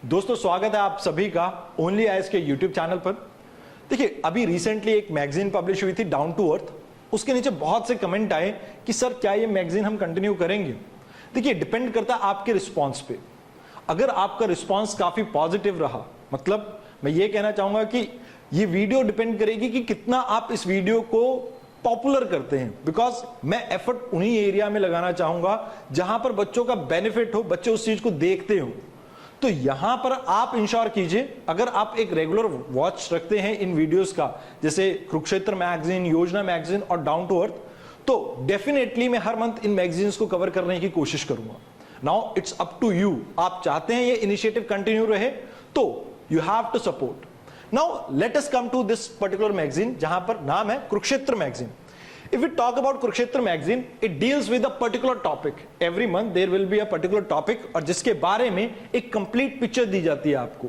दोस्तों स्वागत है आप सभी का ओनली आईएएस के यूट्यूब चैनल पर। देखिए अभी रिसेंटली एक मैगजीन पब्लिश हुई थी डाउन टू अर्थ, उसके नीचे बहुत से कमेंट आए कि सर क्या ये मैगजीन हम कंटिन्यू करेंगे। देखिए डिपेंड करता है आपके रिस्पॉन्स पे। अगर आपका रिस्पॉन्स काफी पॉजिटिव रहा, मतलब मैं ये कहना चाहूंगा कि ये वीडियो डिपेंड करेगी कि कितना आप इस वीडियो को पॉपुलर करते हैं, बिकॉज मैं एफर्ट उन्हीं एरिया में लगाना चाहूंगा जहां पर बच्चों का बेनिफिट हो, बच्चे उस चीज को देखते हो। तो यहां पर आप इंश्योर कीजिए, अगर आप एक रेगुलर वॉच रखते हैं इन वीडियोस का, जैसे कुरुक्षेत्र मैगजीन, योजना मैगजीन और डाउन टू अर्थ, तो डेफिनेटली मैं हर मंथ इन मैगजीन्स को कवर करने की कोशिश करूंगा। Now it's up to you, आप चाहते हैं ये इनिशिएटिव कंटिन्यू रहे तो you have to support. Now let us come to this particular magazine जहां पर नाम है Kurukshetra magazine. If we talk about Kurukshetra magazine, it deals with a particular topic. Every month there will be a particular topic और जिसके बारे में एक complete picture दी जाती है आपको।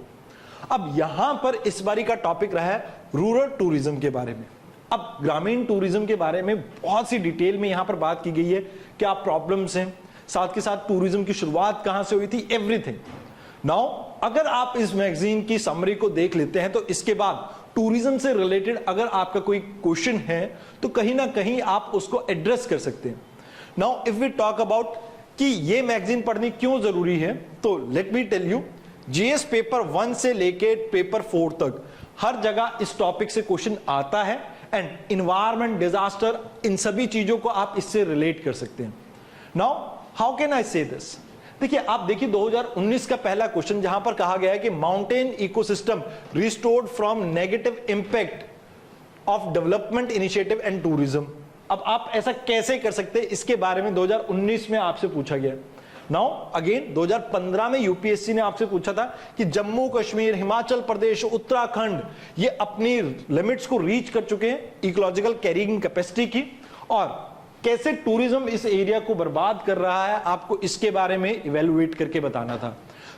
अब यहां पर इस बारी का टॉपिक रहा है रूरल टूरिज्म के बारे में। अब ग्रामीण टूरिज्म के बारे में बहुत सी डिटेल में यहां पर बात की गई है, क्या प्रॉब्लम्स हैं, साथ के साथ टूरिज्म की शुरुआत कहां से हुई थी, एवरीथिंग। नाउ अगर आप इस मैगजीन की समरी को देख लेते हैं तो इसके बाद टूरिज्म से रिलेटेड अगर आपका कोई क्वेश्चन है तो कहीं ना कहीं आप उसको एड्रेस कर सकते हैं। Now if we talk about कि ये मैगजीन पढ़नी क्यों जरूरी है, तो let me tell you, GS paper 1 से लेके पेपर 4 तक हर जगह इस टॉपिक से क्वेश्चन आता है एंड इन्वायरमेंट, डिजास्टर, इन सभी चीजों को आप इससे रिलेट कर सकते हैं। नाउ हाउ कैन आई से दिस? देखिए आप देखिए 2019 का पहला क्वेश्चन जहां पर कहा गया है कि mountain ecosystem restored from negative impact of development initiative and tourism. अब आप ऐसा कैसे कर सकते हैं, इसके बारे में 2019 में आपसे पूछा गया। नाउ अगेन 2015 में यूपीएससी ने आपसे पूछा था कि जम्मू कश्मीर, हिमाचल प्रदेश, उत्तराखंड ये अपनी लिमिट्स को रीच कर चुके हैं इकोलॉजिकल कैरिंग कैपेसिटी की, और कैसे टूरिज्म इस एरिया को बर्बाद कर रहा है, आपको इसके बारे में इवेलुएट करके बताना था।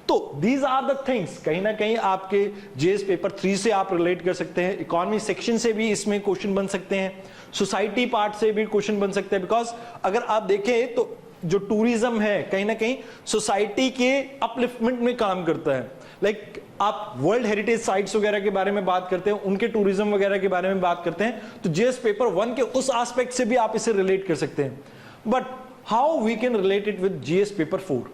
तो दीज आर द थिंग्स, कहीं ना कहीं आपके जीएस पेपर 3 से आप रिलेट कर सकते हैं, इकोनॉमी सेक्शन से भी इसमें क्वेश्चन बन सकते हैं, सोसाइटी पार्ट से भी क्वेश्चन बन सकते हैं। बिकॉज अगर आप देखें तो जो टूरिज्म है कहीं ना कहीं सोसाइटी के अपलिफ्टमेंट में काम करता है। लाइक आप वर्ल्ड हेरिटेज साइट्स वगैरह के बारे में बात करते हैं, उनके टूरिज्म वगैरह के बारे में बात करते हैं, तो जीएस पेपर 1 के उस एस्पेक्ट से भी आप इसे रिलेट कर सकते हैं। But how we can relate it with GS paper 4?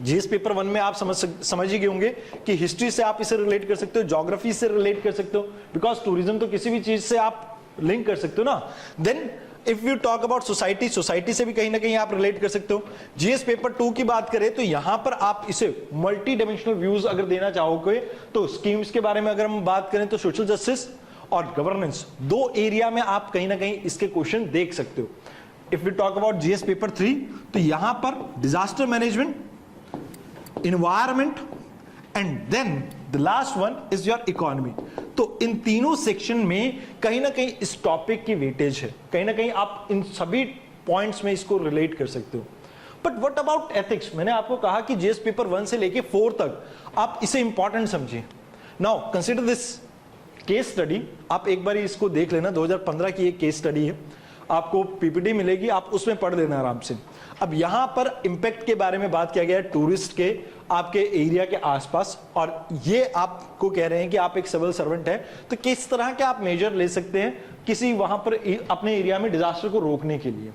GS paper 1 में आप समझ ही गए होंगे कि हिस्ट्री से आप इसे रिलेट कर सकते हो, ज्योग्राफी से रिलेट कर सकते हो, बिकॉज टूरिज्म तो किसी भी चीज से आप लिंक कर सकते हो ना। Then if you talk about society, society से भी कहीं ना कहीं आप रिलेट कर सकते हो। जीएस पेपर 2 की बात करें तो यहां पर आप इसे मल्टी डायमेंशनल व्यूज अगर देना चाहोगे तो स्कीम्स के बारे में अगर हम बात करें तो सोशल जस्टिस और गवर्नेंस, दो एरिया में आप कहीं ना कहीं इसके क्वेश्चन देख सकते हो। If you talk about GS paper 3 तो यहां पर disaster management, environment and then the last one is your economy. तो इन तीनों सेक्शन में कहीं ना कहीं इस टॉपिक की वेटेज है, कहीं ना कहीं आप इन सभी पॉइंट्स में इसको रिलेट कर सकते हो। But what about ethics? मैंने आपको कहा कि जीएस पेपर 1 से लेके 4 तक आप इसे इंपॉर्टेंट समझिए। Now consider this case study, आप एक बार इसको देख लेना, 2015 की एक केस स्टडी है, आपको पीपीटी मिलेगी, आप उसमें पढ़ लेना आराम से। अब यहां पर इंपैक्ट के बारे में बात किया गया है टूरिस्ट के आपके एरिया के आसपास, और ये आपको कह रहे हैं कि आप एक सिविल सर्वेंट है तो किस तरह के आप मेजर ले सकते हैं किसी वहां पर अपने एरिया में डिजास्टर को रोकने के लिए।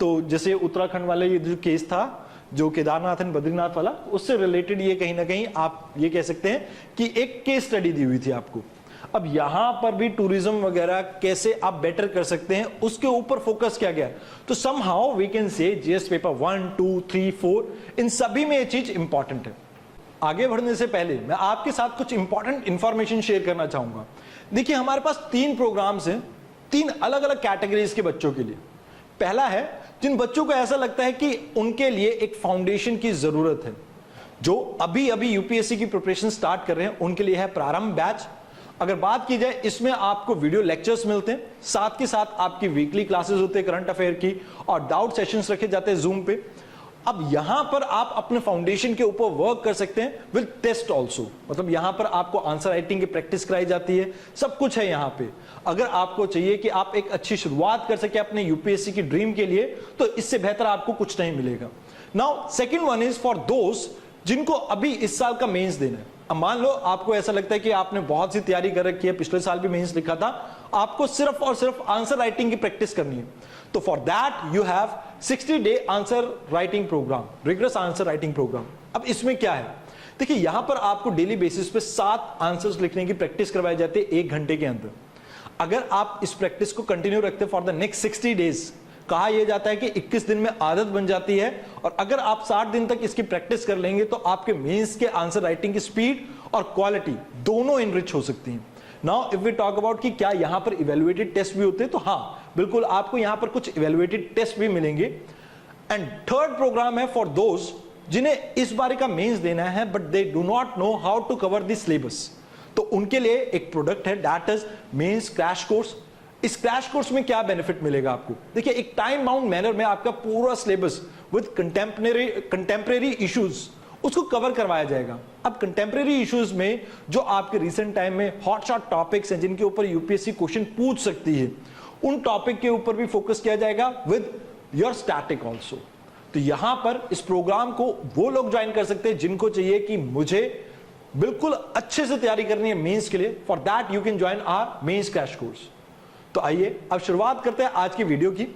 तो जैसे उत्तराखंड वाले ये जो केस था, जो केदारनाथ एंड बद्रीनाथ वाला, उससे रिलेटेड ये कहीं ना कहीं आप ये कह सकते हैं कि एक केस स्टडी दी हुई थी आपको। अब यहां पर भी टूरिज्म वगैरह कैसे आप बेटर कर सकते हैं उसके ऊपर फोकस किया गया। तो somehow we can say GS paper 1, 2, 3, 4 इन सभी में ये चीज इंपॉर्टेंट है। आगे बढ़ने से पहले मैं आपके साथ कुछ इंपॉर्टेंट इंफॉर्मेशन शेयर करना चाहूंगा। देखिए हमारे पास 3 प्रोग्राम्स हैं, 3 अलग अलग कैटेगरीज के बच्चों के लिए। पहला है जिन बच्चों को ऐसा लगता है कि उनके लिए एक फाउंडेशन की जरूरत है, जो अभी अभी यूपीएससी की प्रिपरेशन स्टार्ट कर रहे हैं, उनके लिए है प्रारंभ बैच। अगर बात की जाए इसमें आपको वीडियो लेक्चर्स मिलते हैं, साथ के साथ आपकी वीकली क्लासेस होते हैं करंट अफेयर की, और डाउट सेशंस रखे जाते हैं जूम पे। अब यहां पर आप अपने फाउंडेशन के ऊपर वर्क कर सकते हैं विद टेस्ट ऑल्सो, मतलब यहां पर आपको आंसर राइटिंग की प्रैक्टिस कराई जाती है, सब कुछ है यहां पे। अगर आपको चाहिए कि आप एक अच्छी शुरुआत कर सके अपने यूपीएससी की ड्रीम के लिए, तो इससे बेहतर आपको कुछ नहीं मिलेगा। Now second one is for दोस्त जिनको अभी इस साल का मेंस देना है। अब मान लो आपको ऐसा लगता है कि आपने बहुत सी तैयारी कर रखी है, पिछले साल भी मेंस लिखा था, आपको सिर्फ और सिर्फ आंसर राइटिंग की प्रैक्टिस करनी है, तो for that you have 60 day answer writing programme, rigorous answer writing programme. अब इसमें क्या है, देखिए यहां पर आपको डेली बेसिस पे 7 आंसर्स लिखने की प्रैक्टिस करवाई जाती है 1 घंटे के अंदर। अगर आप इस प्रैक्टिस को कंटिन्यू रखते फॉर द नेक्स्ट 60 डेज, कहा यह जाता है कि 21 दिन में आदत बन जाती है, और अगर आप 60 दिन तक इसकी प्रैक्टिस कर लेंगे तो आपके मेंस के आंसर राइटिंग की स्पीड और क्वालिटी दोनों इनरिच हो सकती हैं। Now if we talk about कि क्या यहां पर इवैल्यूएटेड टेस्ट भी होते हैं, तो हाँ बिल्कुल आपको यहां पर कुछ इवैल्यूएटेड टेस्ट भी मिलेंगे। एंड थर्ड प्रोग्राम है फॉर दोज जिन्हें इस बार का मेंस देना है but they do not know how to cover the syllabus, तो उनके लिए एक प्रोडक्ट है that is mains crash course. इस क्रैश कोर्स में क्या बेनिफिट मिलेगा आपको, देखिए एक टाइम बाउंड मैनर में आपका पूरा सिलेबस विद कंटेम्परेरी इश्यूज उसको कवर करवाया जाएगा। अब कंटेम्परेरी इश्यूज में जो आपके रिसेंट टाइम में हॉट शॉट टॉपिक्स हैं जिनके ऊपर यूपीएससी क्वेश्चन पूछ सकती है, उन टॉपिक के ऊपर भी फोकस किया जाएगा विद योर स्टैटिक ऑल्सो। तो यहां पर इस प्रोग्राम को वो लोग ज्वाइन कर सकते हैं जिनको चाहिए कि मुझे बिल्कुल अच्छे से तैयारी करनी है मेंस के लिए, for that you can join our mains crash course. तो आइए अब शुरुआत करते हैं आज की वीडियो की।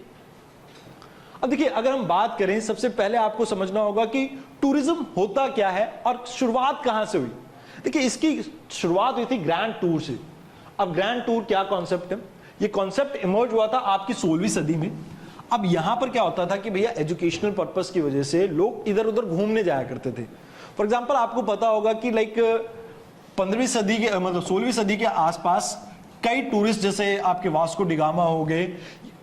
अब देखिए अगर हम बात करें, सबसे पहले आपको समझना होगा कि टूरिज्म होता क्या है और शुरुआत कहां से हुई। देखिए इसकी शुरुआत हुई थी ग्रैंड टूर से। अब ग्रैंड टूर क्या कॉन्सेप्ट है, ये कॉन्सेप्ट इमर्ज हुआ था आपकी 16वीं सदी में। अब यहां पर क्या होता था कि भैया एजुकेशनल पर्पस की वजह से लोग इधर उधर घूमने जाया करते थे। फॉर एग्जाम्पल आपको पता होगा कि लाइक 15वीं सदी के मतलब 16वीं सदी के आसपास कई टूरिस्ट जैसे आपके वास्को डिगामा हो गए,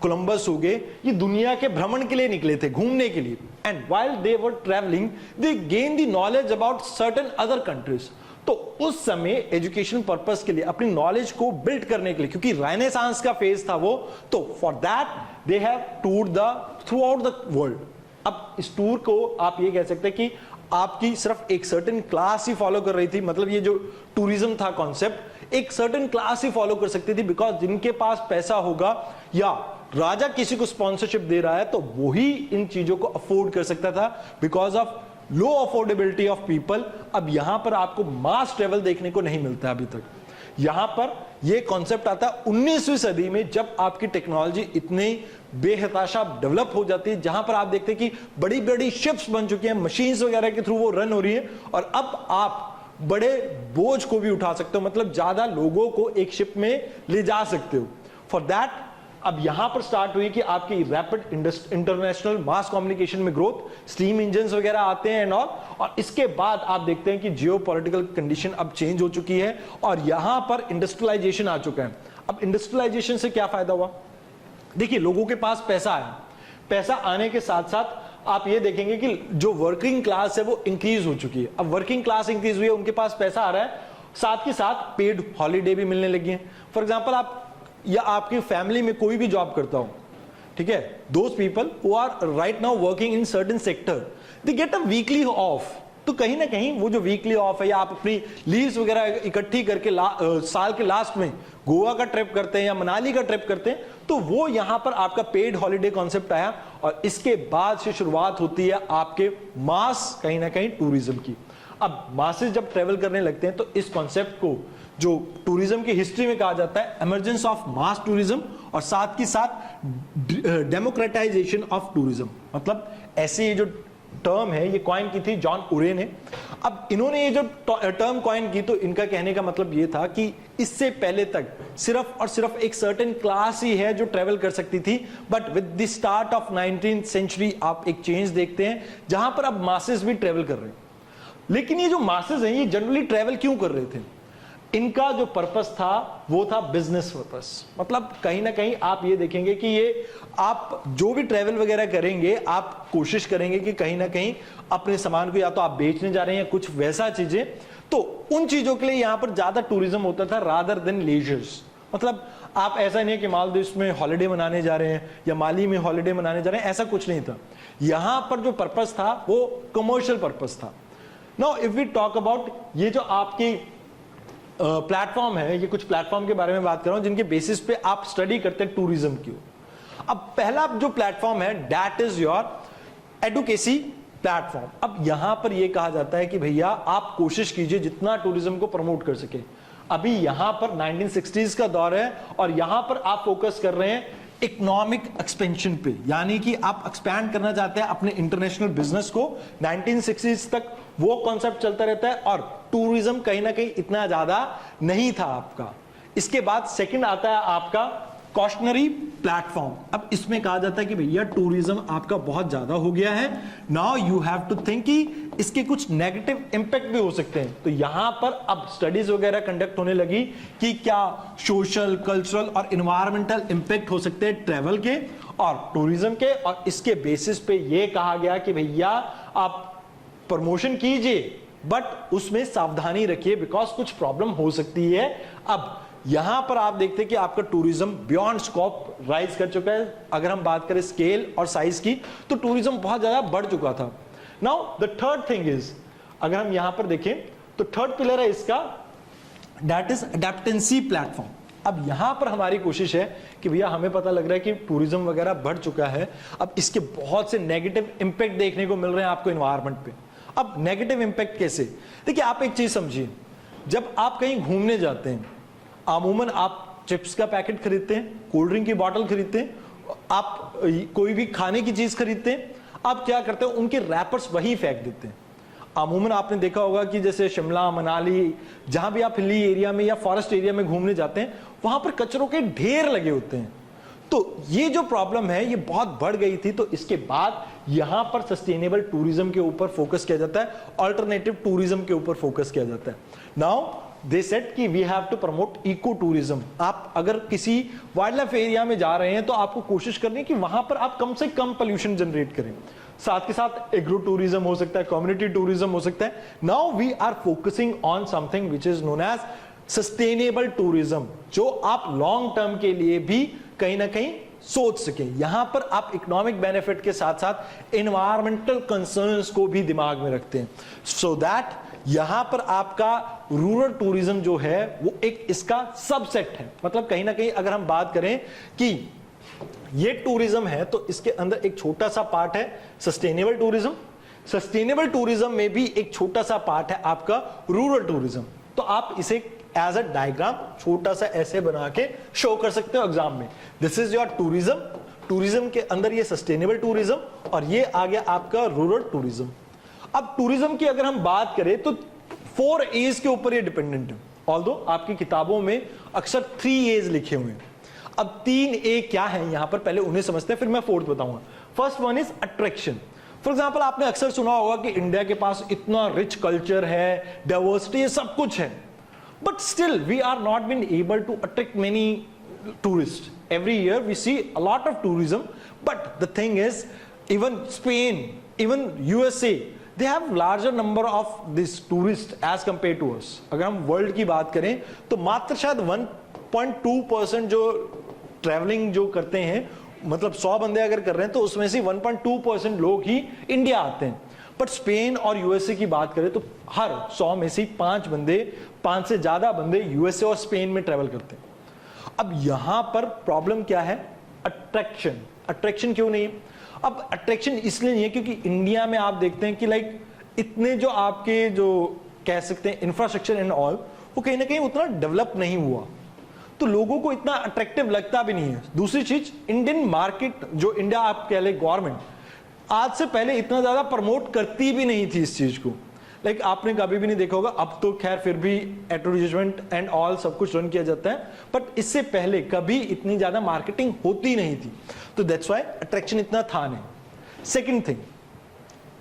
कोलंबस हो गए, ये दुनिया के भ्रमण के लिए निकले थे, घूमने के लिए। And while they were travelling they gain the knowledge about certain other countries. तो उस समय एजुकेशन पर्पस के लिए अपनी नॉलेज को बिल्ड करने के लिए, क्योंकि रेनेसांस का फेज था वो, तो for that they have toured throughout the world. अब इस टूर को आप ये कह सकते हैं कि आपकी सिर्फ एक सर्टेन क्लास ही फॉलो कर रही थी, मतलब ये जो टूरिज्म था कॉन्सेप्ट एक सर्टेन क्लास ही फॉलो कर सकती थी, बिकॉज जिनके पास पैसा होगा या राजा किसी को स्पॉन्सरशिप दे रहा है तो वो ही इन चीजों को अफोर्ड कर सकता था because of low affordability of people. अब यहां पर आपको मास ट्रेवल देखने को नहीं मिलता अभी तक। यहां पर यह कॉन्सेप्ट आता है 19वीं सदी में, जब आपकी टेक्नोलॉजी इतनी बेहताशा डेवलप हो जाती है, जहां पर आप देखते हैं कि बड़ी बड़ी शिप्स बन चुकी हैं, मशीन्स वगैरह के थ्रू वो रन हो रही है, और अब आप बड़े बोझ को भी उठा सकते हो, मतलब ज्यादा लोगों को एक शिप में ले जा सकते हो। फॉर दैट अब यहां पर स्टार्ट हुई कि आपकी रैपिड इंटरनेशनल मास कम्युनिकेशन में ग्रोथ, स्टीम इंजन्स वगैरह आते हैं एंड ऑल, और इसके बाद आप देखते हैं कि जियो पॉलिटिकल कंडीशन अब चेंज हो चुकी है और यहां पर इंडस्ट्रियलाइजेशन आ चुका है। अब इंडस्ट्रियलाइजेशन से क्या फायदा हुआ, देखिए लोगों के पास पैसा आया, पैसा आने के साथ साथ आप ये देखेंगे कि जो वर्किंग क्लास है वो इंक्रीज हो चुकी है। अब वर्किंग क्लास इंक्रीज हुई है, उनके पास पैसा आ रहा है, साथ के साथ पेड हॉलीडे भी मिलने लगी है। फॉर एग्जांपल आप या आपकी फैमिली में कोई भी जॉब करता हो, ठीक है, those people who are right now working in certain sector they get a weekly off. तो कहीं ना कहीं वो जो वीकली ऑफ है या आप अपनी लीव्स वगैरह इकट्ठी करके साल के लास्ट में गोवा का ट्रिप करते हैं या मनाली का ट्रिप करते हैं, तो वो यहां पर आपका पेड हॉलीडे कॉन्सेप्ट आया, और इसके बाद से शुरुआत होती है आपके मास कहीं ना कहीं टूरिज्म की। अब मासेस जब ट्रेवल करने लगते हैं तो इस कॉन्सेप्ट को जो टूरिज्म की हिस्ट्री में कहा जाता है एमर्जेंस ऑफ मास टूरिज्म, और साथ के साथ डेमोक्रेटाइजेशन ऑफ टूरिज्म। मतलब ऐसे ये जो टर्म है ये कॉइन की थी जॉन उरे ने। अब इन्होंने ये जो टर्म कॉइन की तो इनका कहने का मतलब ये था कि इससे पहले तक सिर्फ और सिर्फ एक सर्टेन क्लास ही है जो ट्रेवल कर सकती थी, but with the start of 19th century आप एक चेंज देखते हैं जहां पर अब मासेस भी ट्रेवल कर रहे हैं। लेकिन ये जो मासेस हैं ये जनरली ट्रेवल क्यों कर रहे थे, इनका जो पर्पस था वो था बिजनेस पर्पस। मतलब कहीं ना कहीं आप ये देखेंगे कि ये आप जो भी ट्रेवल वगैरह करेंगे आप कोशिश करेंगे कि कहीं ना कहीं अपने सामान को या तो आप बेचने जा रहे हैं या कुछ वैसा चीजें, तो उन चीजों के लिए यहां पर ज्यादा टूरिज्म होता था रादर देन लेजर्स। मतलब आप ऐसा नहीं है कि मालदीव्स में हॉलिडे मनाने जा रहे हैं या माली में हॉलिडे मनाने जा रहे हैं, ऐसा कुछ नहीं था। यहां पर जो पर्पस था वो कमर्शियल पर्पस था। Now if we talk about ये जो आपकी प्लेटफॉर्म है, ये कुछ प्लेटफॉर्म के बारे में बात कर रहा हूं जिनके बेसिस पे आप स्टडी करते हैं टूरिज्म की। अब पहला जो प्लेटफॉर्म है that is your adequacy platform. अब यहां पर यह कहा जाता है कि भैया आप कोशिश कीजिए जितना टूरिज्म को प्रमोट कर सके। अभी यहां पर 1960s का दौर है और यहां पर आप फोकस कर रहे हैं इकोनॉमिक एक्सपेंशन पे, यानी कि आप एक्सपैंड करना चाहते हैं अपने इंटरनेशनल बिजनेस को। 1960s तक वो कॉन्सेप्ट चलता रहता है और टूरिज्म कहीं ना कहीं इतना ज्यादा नहीं था आपका। इसके बाद सेकंड आता है आपका कॉशनरी प्लेटफॉर्म। अब इसमें कहा जाता है कि भैया टूरिज्म आपका बहुत ज्यादा हो गया है, now you have to think कि इसके कुछ नेगेटिव इंपैक्ट भी हो सकते हैं। तो यहां पर अब स्टडीज वगैरह कंडक्ट होने लगी कि क्या सोशल, कल्चरल और इन्वायरमेंटल इंपैक्ट हो सकते हैं ट्रैवल के और टूरिज्म के, और इसके बेसिस पे यह कहा गया कि भैया आप प्रमोशन कीजिए बट उसमें सावधानी रखिए बिकॉज कुछ प्रॉब्लम हो सकती है। अब यहां पर आप देखते हैं कि आपका टूरिज्म बियॉन्ड स्कोप राइज कर चुका है। अगर हम बात करें स्केल और साइज की तो टूरिज्म बहुत ज्यादा बढ़ चुका था। Now the third thing is, अगर हम यहां पर देखें तो थर्ड पिलर है इसका, दैट इज एडेप्टेंसी प्लेटफॉर्म। अब यहां पर हमारी कोशिश है कि भैया हमें पता लग रहा है कि टूरिज्म वगैरह बढ़ चुका है, अब इसके बहुत से नेगेटिव इंपैक्ट देखने को मिल रहे हैं आपको एनवायरनमेंट पे। अब नेगेटिव इंपैक्ट कैसे? देखिए आप एक चीज समझिए, जब आप कहीं घूमने जाते हैं अमूमन आप चिप्स का पैकेट खरीदते हैं, कोल्ड ड्रिंक की बोतल खरीदते हैं, आप कोई भी खाने की चीज खरीदते हैं, आप क्या करते हैं उनके रैपर्स वहीं फेंक देते हैं। अमूमन आपने देखा होगा कि जैसे शिमला, मनाली, जहां भी आप हिली एरिया में या फॉरेस्ट एरिया में घूमने जाते हैं वहां पर कचरों के ढेर लगे होते हैं। तो ये जो प्रॉब्लम है ये बहुत बढ़ गई थी। तो इसके बाद यहां पर सस्टेनेबल टूरिज्म के ऊपर फोकस किया जाता है, अल्टरनेटिव टूरिज्म के ऊपर फोकस किया जाता है। नाउ दे सेड कि we have to promote eco tourism. आप अगर किसी वाइल्ड लाइफ एरिया में जा रहे हैं तो आपको कोशिश करनी है कि वहां पर आप कम से कम पोल्यूशन जनरेट करें। साथ के साथ एग्रो टूरिज्म हो सकता है, कम्युनिटी टूरिज्म हो सकता है। Now we are focusing on something which is known as sustainable tourism, जो आप लॉन्ग टर्म के लिए भी कहीं ना कहीं सोच सके। यहां पर आप इकोनॉमिक बेनिफिट के साथ साथ एनवायरमेंटल कंसर्न्स को भी दिमाग में रखते हैं, सो दैट यहां पर आपका रूरल टूरिज्म जो है वो एक इसका सबसेट है। मतलब कहीं ना कहीं अगर हम बात करें कि ये टूरिज्म है तो इसके अंदर एक छोटा सा पार्ट है सस्टेनेबल टूरिज्म, सस्टेनेबल टूरिज्म में भी एक छोटा सा पार्ट है आपका रूरल टूरिज्म। तो आप इसे एज अ डायग्राम छोटा सा ऐसे बना के शो कर सकते हो एग्जाम में। This is your tourism, tourism के अंदर ये सस्टेनेबल टूरिज्म और ये आ गया आपका रूरल टूरिज्म। अब टूरिज्म की अगर हम बात करें तो 4 A's के ऊपर ये डिपेंडेंट है, ऑल्दो आपकी किताबों में अक्सर 3 A's लिखे हुए हैं। अब 3 A क्या है यहां पर, पहले उन्हें समझते हैं फिर मैं 4th बताऊंगा। First one is attraction. For example आपने अक्सर सुना होगा कि इंडिया के पास इतना रिच कल्चर है, डाइवर्सिटी, सब कुछ है, but still we are not been able to attract many tourists. Every year we see a lot of tourism, but the thing is, even Spain, even USA, they have larger number of these tourists as compared to us. अगर हम world की बात करें तो मात्र शायद 1.2% जो travelling जो करते हैं, मतलब 100 बंदे अगर कर रहे हैं तो उसमें से 1.2% लोग ही इंडिया आते हैं। बट स्पेन और यूएसए की बात करें तो हर 100 में से 5 से ज्यादा बंदे यूएसए और स्पेन में ट्रैवल करते हैं। अब यहां पर प्रॉब्लम क्या है? अट्रैक्शन। अट्रैक्शन क्यों नहीं है? अब अट्रैक्शन इसलिए नहीं है क्योंकि इंडिया में आप देखते हैं कि लाइक इतने जो आपके जो कह सकते हैं इंफ्रास्ट्रक्चर एंड ऑल, वो कहीं ना कहीं उतना डेवलप नहीं हुआ, तो लोगों को इतना अट्रैक्टिव लगता भी नहीं है। दूसरी चीज, इंडियन मार्केट जो इंडिया आप कह ले गवर्नमेंट आज से पहले इतना ज्यादा प्रमोट करती भी नहीं थी इस चीज को। लाइक आपने कभी भी नहीं देखा होगा, अब तो खैर फिर भी एडवर्टाइजमेंट एंड ऑल सब कुछ रन किया जाता है, बट इससे पहले कभी इतनी ज्यादा मार्केटिंग होती नहीं थी, तो दैट्स व्हाई अट्रैक्शन इतना था नहीं। सेकंड थिंग,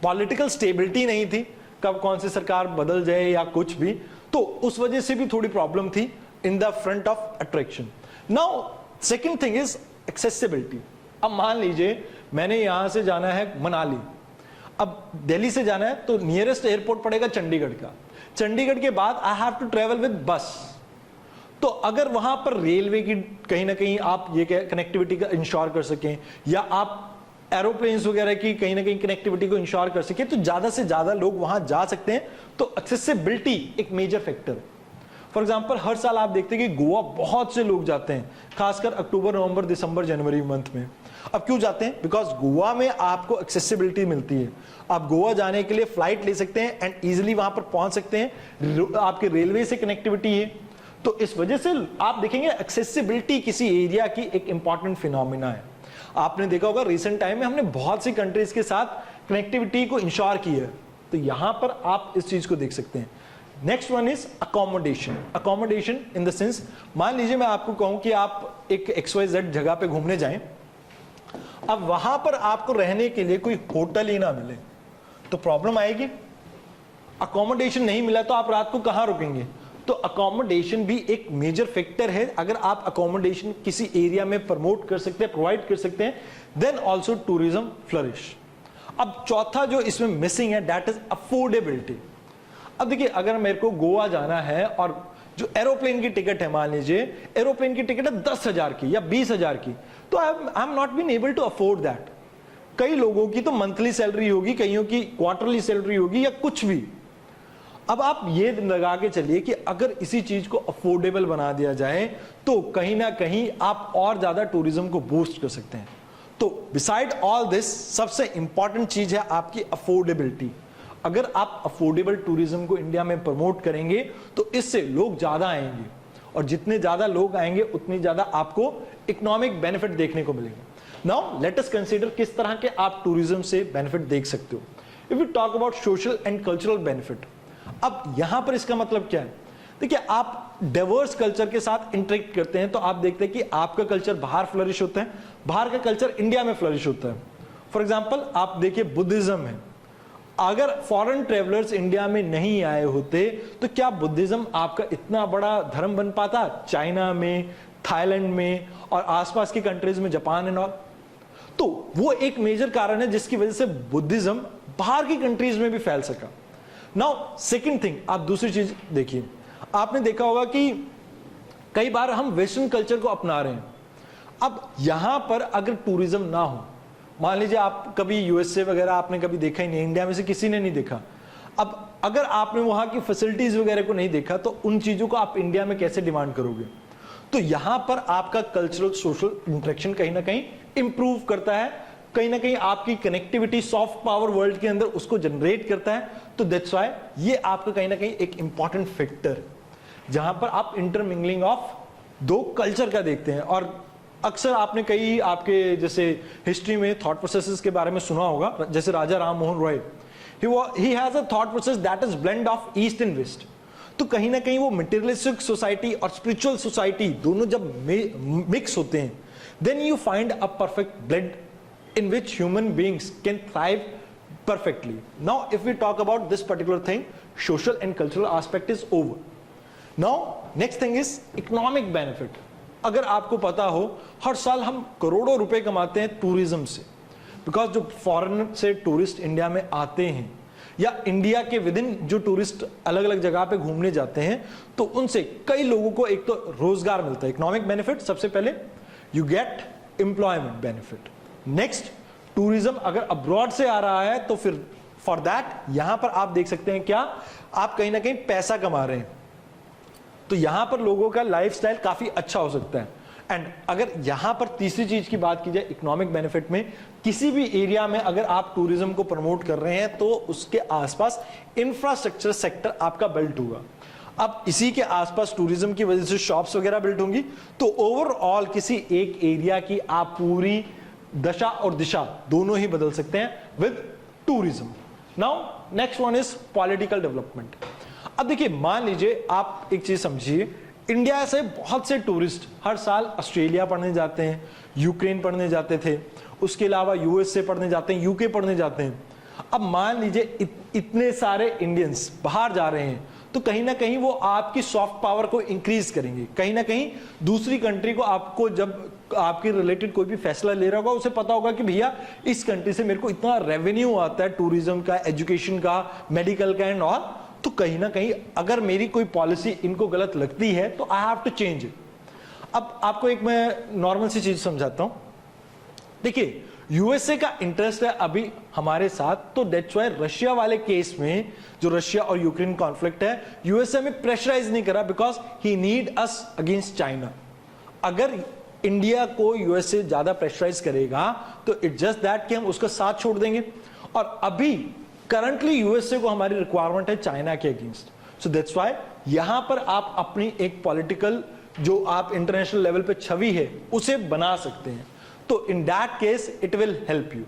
पॉलिटिकल स्टेबिलिटी नहीं थी, कब कौन सी सरकार बदल जाए या कुछ भी, तो उस वजह से भी थोड़ी प्रॉब्लम थी in the front of attraction. Now second thing is accessibility. अब मान लीजिए मैंने यहां से जाना है मनाली, अब दिल्ली से जाना है तो नियरेस्ट एयरपोर्ट पड़ेगा चंडीगढ़ का, चंडीगढ़ के बाद I have to travel with bus. तो अगर वहां पर रेलवे की कहीं ना कहीं आप ये कनेक्टिविटी का इंश्योर कर सकें या आप एरोप्लेन्स वगैरह की कहीं ना कहीं कनेक्टिविटी को इंश्योर कर सकें तो ज्यादा से ज्यादा लोग वहां जा सकते हैं। तो एक्सेसिबिलिटी एक मेजर फैक्टर है। फॉर एग्जाम्पल हर साल आप देखते हैं कि गोवा बहुत से लोग जाते हैं, खासकर अक्टूबर, नवंबर, दिसंबर, जनवरी मंथ में। अब क्यों जाते हैं? बिकॉज गोवा में आपको एक्सेसिबिलिटी मिलती है। आप गोवा जाने के लिए फ्लाइट ले सकते हैं एंड इजिली वहां पर पहुंच सकते हैं, आपके रेलवे से कनेक्टिविटी है। तो इस वजह से आप देखेंगे एक्सेसिबिलिटी किसी एरिया की एक इंपॉर्टेंट फिनोमिना है। आपने देखा होगा रिसेंट टाइम में हमने बहुत सी कंट्रीज के साथ कनेक्टिविटी को इंश्योर किया है, तो यहां पर आप इस चीज को देख सकते हैं। Next one is accommodation. Accommodation in the sense, मान लीजिए मैं आपको कहूं कि आप एक XYZ जगह पे घूमने जाएं, अब वहां पर आपको रहने के लिए कोई होटल ही ना मिले तो प्रॉब्लम आएगी। अकोमोडेशन नहीं मिला तो आप रात को कहां रुकेंगे? तो अकोमोडेशन भी एक मेजर फैक्टर है। अगर आप अकोमोडेशन किसी एरिया में प्रमोट कर सकते हैं, प्रोवाइड कर सकते हैं, देन ऑल्सो टूरिज्म फ्लरिश। अब चौथा जो इसमें मिसिंग है, दैट इज अफोर्डेबिलिटी। अब देखिए, अगर मेरे को गोवा जाना है और जो एरोप्लेन की टिकट है, मान लीजिए एरोप्लेन की टिकट है 10,000 की या 20,000 की, तो I am not been able to afford that. कई लोगों की तो मंथली सैलरी होगी, कईयों की क्वार्टरली सैलरी होगी या कुछ भी। अब आप ये लगा के चलिए कि अगर इसी चीज को अफोर्डेबल बना दिया जाए तो कहीं ना कहीं आप और ज्यादा टूरिज्म को बूस्ट कर सकते हैं। तो बिसाइड ऑल दिस, सबसे इंपॉर्टेंट चीज है आपकी अफोर्डेबिलिटी। अगर आप अफोर्डेबल टूरिज्म को इंडिया में प्रमोट करेंगे तो इससे लोग ज्यादा आएंगे, और जितने ज्यादा लोग आएंगे उतनी ज्यादा आपको इकोनॉमिक बेनिफिट देखने को मिलेगा। नाउ लेट अस कंसीडर किस तरह के आप टूरिज्म से बेनिफिट देख सकते हो। If you talk about social and cultural benefit, अब यहां पर इसका मतलब क्या है? देखिए, आप डाइवर्स कल्चर के साथ इंटरेक्ट करते हैं तो आप देखते हैं कि आपका कल्चर बाहर फ्लरिश होता है, बाहर का कल्चर इंडिया में फ्लरिश होता है। फॉर एग्जाम्पल आप देखिए, बुद्धिज्म है। अगर फॉरेन ट्रेवलर्स इंडिया में नहीं आए होते तो क्या बुद्धिज्म आपका इतना बड़ा धर्म बन पाता चाइना में, थाईलैंड में और आसपास की कंट्रीज में, जापान एंड ऑल? तो वो एक मेजर कारण है जिसकी वजह से बुद्धिज्म बाहर की कंट्रीज में भी फैल सका। नाउ सेकंड थिंग, आप दूसरी चीज देखिए, आपने देखा होगा कि कई बार हम वेस्टर्न कल्चर को अपना रहे हैं। अब यहां पर अगर टूरिज्म ना हो, मान लीजिए आप कभी यूएसए वगैरह आपने कभी देखा ही नहीं, इंडिया में से किसी ने नहीं देखा। अब अगर आपने वहां की फैसिलिटीज वगैरह को नहीं देखा तो उन चीजों को आप इंडिया में कैसे डिमांड करोगे? तो यहां पर आपका कल्चरल सोशल इंटरेक्शन कहीं ना कहीं इंप्रूव करता है, कहीं ना कहीं आपकी कनेक्टिविटी सॉफ्ट पावर वर्ल्ड के अंदर उसको जनरेट करता है। तो दैट्स व्हाई ये आपका कहीं ना कहीं एक इंपॉर्टेंट फैक्टर जहां पर आप इंटरमिंगलिंग ऑफ दो कल्चर का देखते हैं। और अक्सर आपने कई आपके जैसे हिस्ट्री में थॉट प्रोसेसेस के बारे में सुना होगा, जैसे Raja Ram Mohan Roy, he has a thought process that is blend of east and west. तो कहीं ना कहीं वो मटेरियलिस्टिक सोसाइटी और स्पिरिचुअल सोसाइटी दोनों जब मिक्स होते हैं, then you find a perfect blend in which human beings can thrive perfectly. Now if we talk about this particular thing, social and cultural aspect is over. Now next thing is economic benefit. अगर आपको पता हो, हर साल हम करोड़ों रुपए कमाते हैं टूरिज्म से, बिकॉज जो फॉरेन से टूरिस्ट इंडिया में आते हैं या इंडिया के विद इन जो टूरिस्ट अलग अलग जगह पे घूमने जाते हैं, तो उनसे कई लोगों को एक तो रोजगार मिलता है। इकोनॉमिक बेनिफिट, सबसे पहले you get employment benefit. Next, tourism अगर अब्रॉड से आ रहा है तो फिर फॉर दैट यहां पर आप देख सकते हैं क्या आप कहीं ना कहीं पैसा कमा रहे हैं, तो यहां पर लोगों का लाइफस्टाइल काफी अच्छा हो सकता है। एंड अगर यहां पर तीसरी चीज की बात की जाए इकोनॉमिक बेनिफिट में, किसी भी एरिया में अगर आप टूरिज्म को प्रमोट कर रहे हैं तो उसके आसपास इंफ्रास्ट्रक्चर सेक्टर आपका बिल्ट होगा। अब इसी के आसपास टूरिज्म की वजह से शॉप्स वगैरह बिल्ट होंगी, तो ओवरऑल किसी एक एरिया की आप पूरी दशा और दिशा दोनों ही बदल सकते हैं with tourism. Now next one is political development. अब देखिए, मान लीजिए आप एक चीज समझिए, इंडिया से बहुत से टूरिस्ट हर साल ऑस्ट्रेलिया पढ़ने जाते हैं, यूक्रेन पढ़ने जाते थे, उसके अलावा यूएसए पढ़ने जाते हैं, यूके पढ़ने जाते हैं। अब मान लीजिए इतने सारे इंडियंस बाहर जा रहे हैं, तो कहीं ना कहीं वो आपकी सॉफ्ट पावर को इंक्रीज करेंगे। कहीं ना कहीं दूसरी कंट्री को, आपको जब आपके रिलेटेड कोई भी फैसला ले रहा होगा, उसे पता होगा कि भैया इस कंट्री से मेरे को इतना रेवेन्यू आता है टूरिज्म का, एजुकेशन का, मेडिकल का एंड ऑल, तो कहीं ना कहीं अगर मेरी कोई पॉलिसी इनको गलत लगती है तो I have to change it. अब आपको एक मैं नॉर्मल सी चीज समझाता हूं। देखिए, यूएसए का इंटरेस्ट है अभी हमारे साथ, तो दैट्स व्हाई रशिया वाले केस में, जो रशिया और यूक्रेन कॉन्फ्लिक्ट है, यूएसए में प्रेशराइज नहीं करा because he need us against China. अगर इंडिया को यूएसए ज्यादा प्रेशराइज करेगा तो इट्स जस्ट दैट कि हम उसका साथ छोड़ देंगे, और अभी करंटली यूएसए को हमारी रिक्वायरमेंट है चाइना के अगेंस्ट। सो दैट्स व्हाई यहां पर आप अपनी एक पॉलिटिकल जो आप इंटरनेशनल लेवल पे छवि है उसे बना सकते हैं, तो in that case it will help you.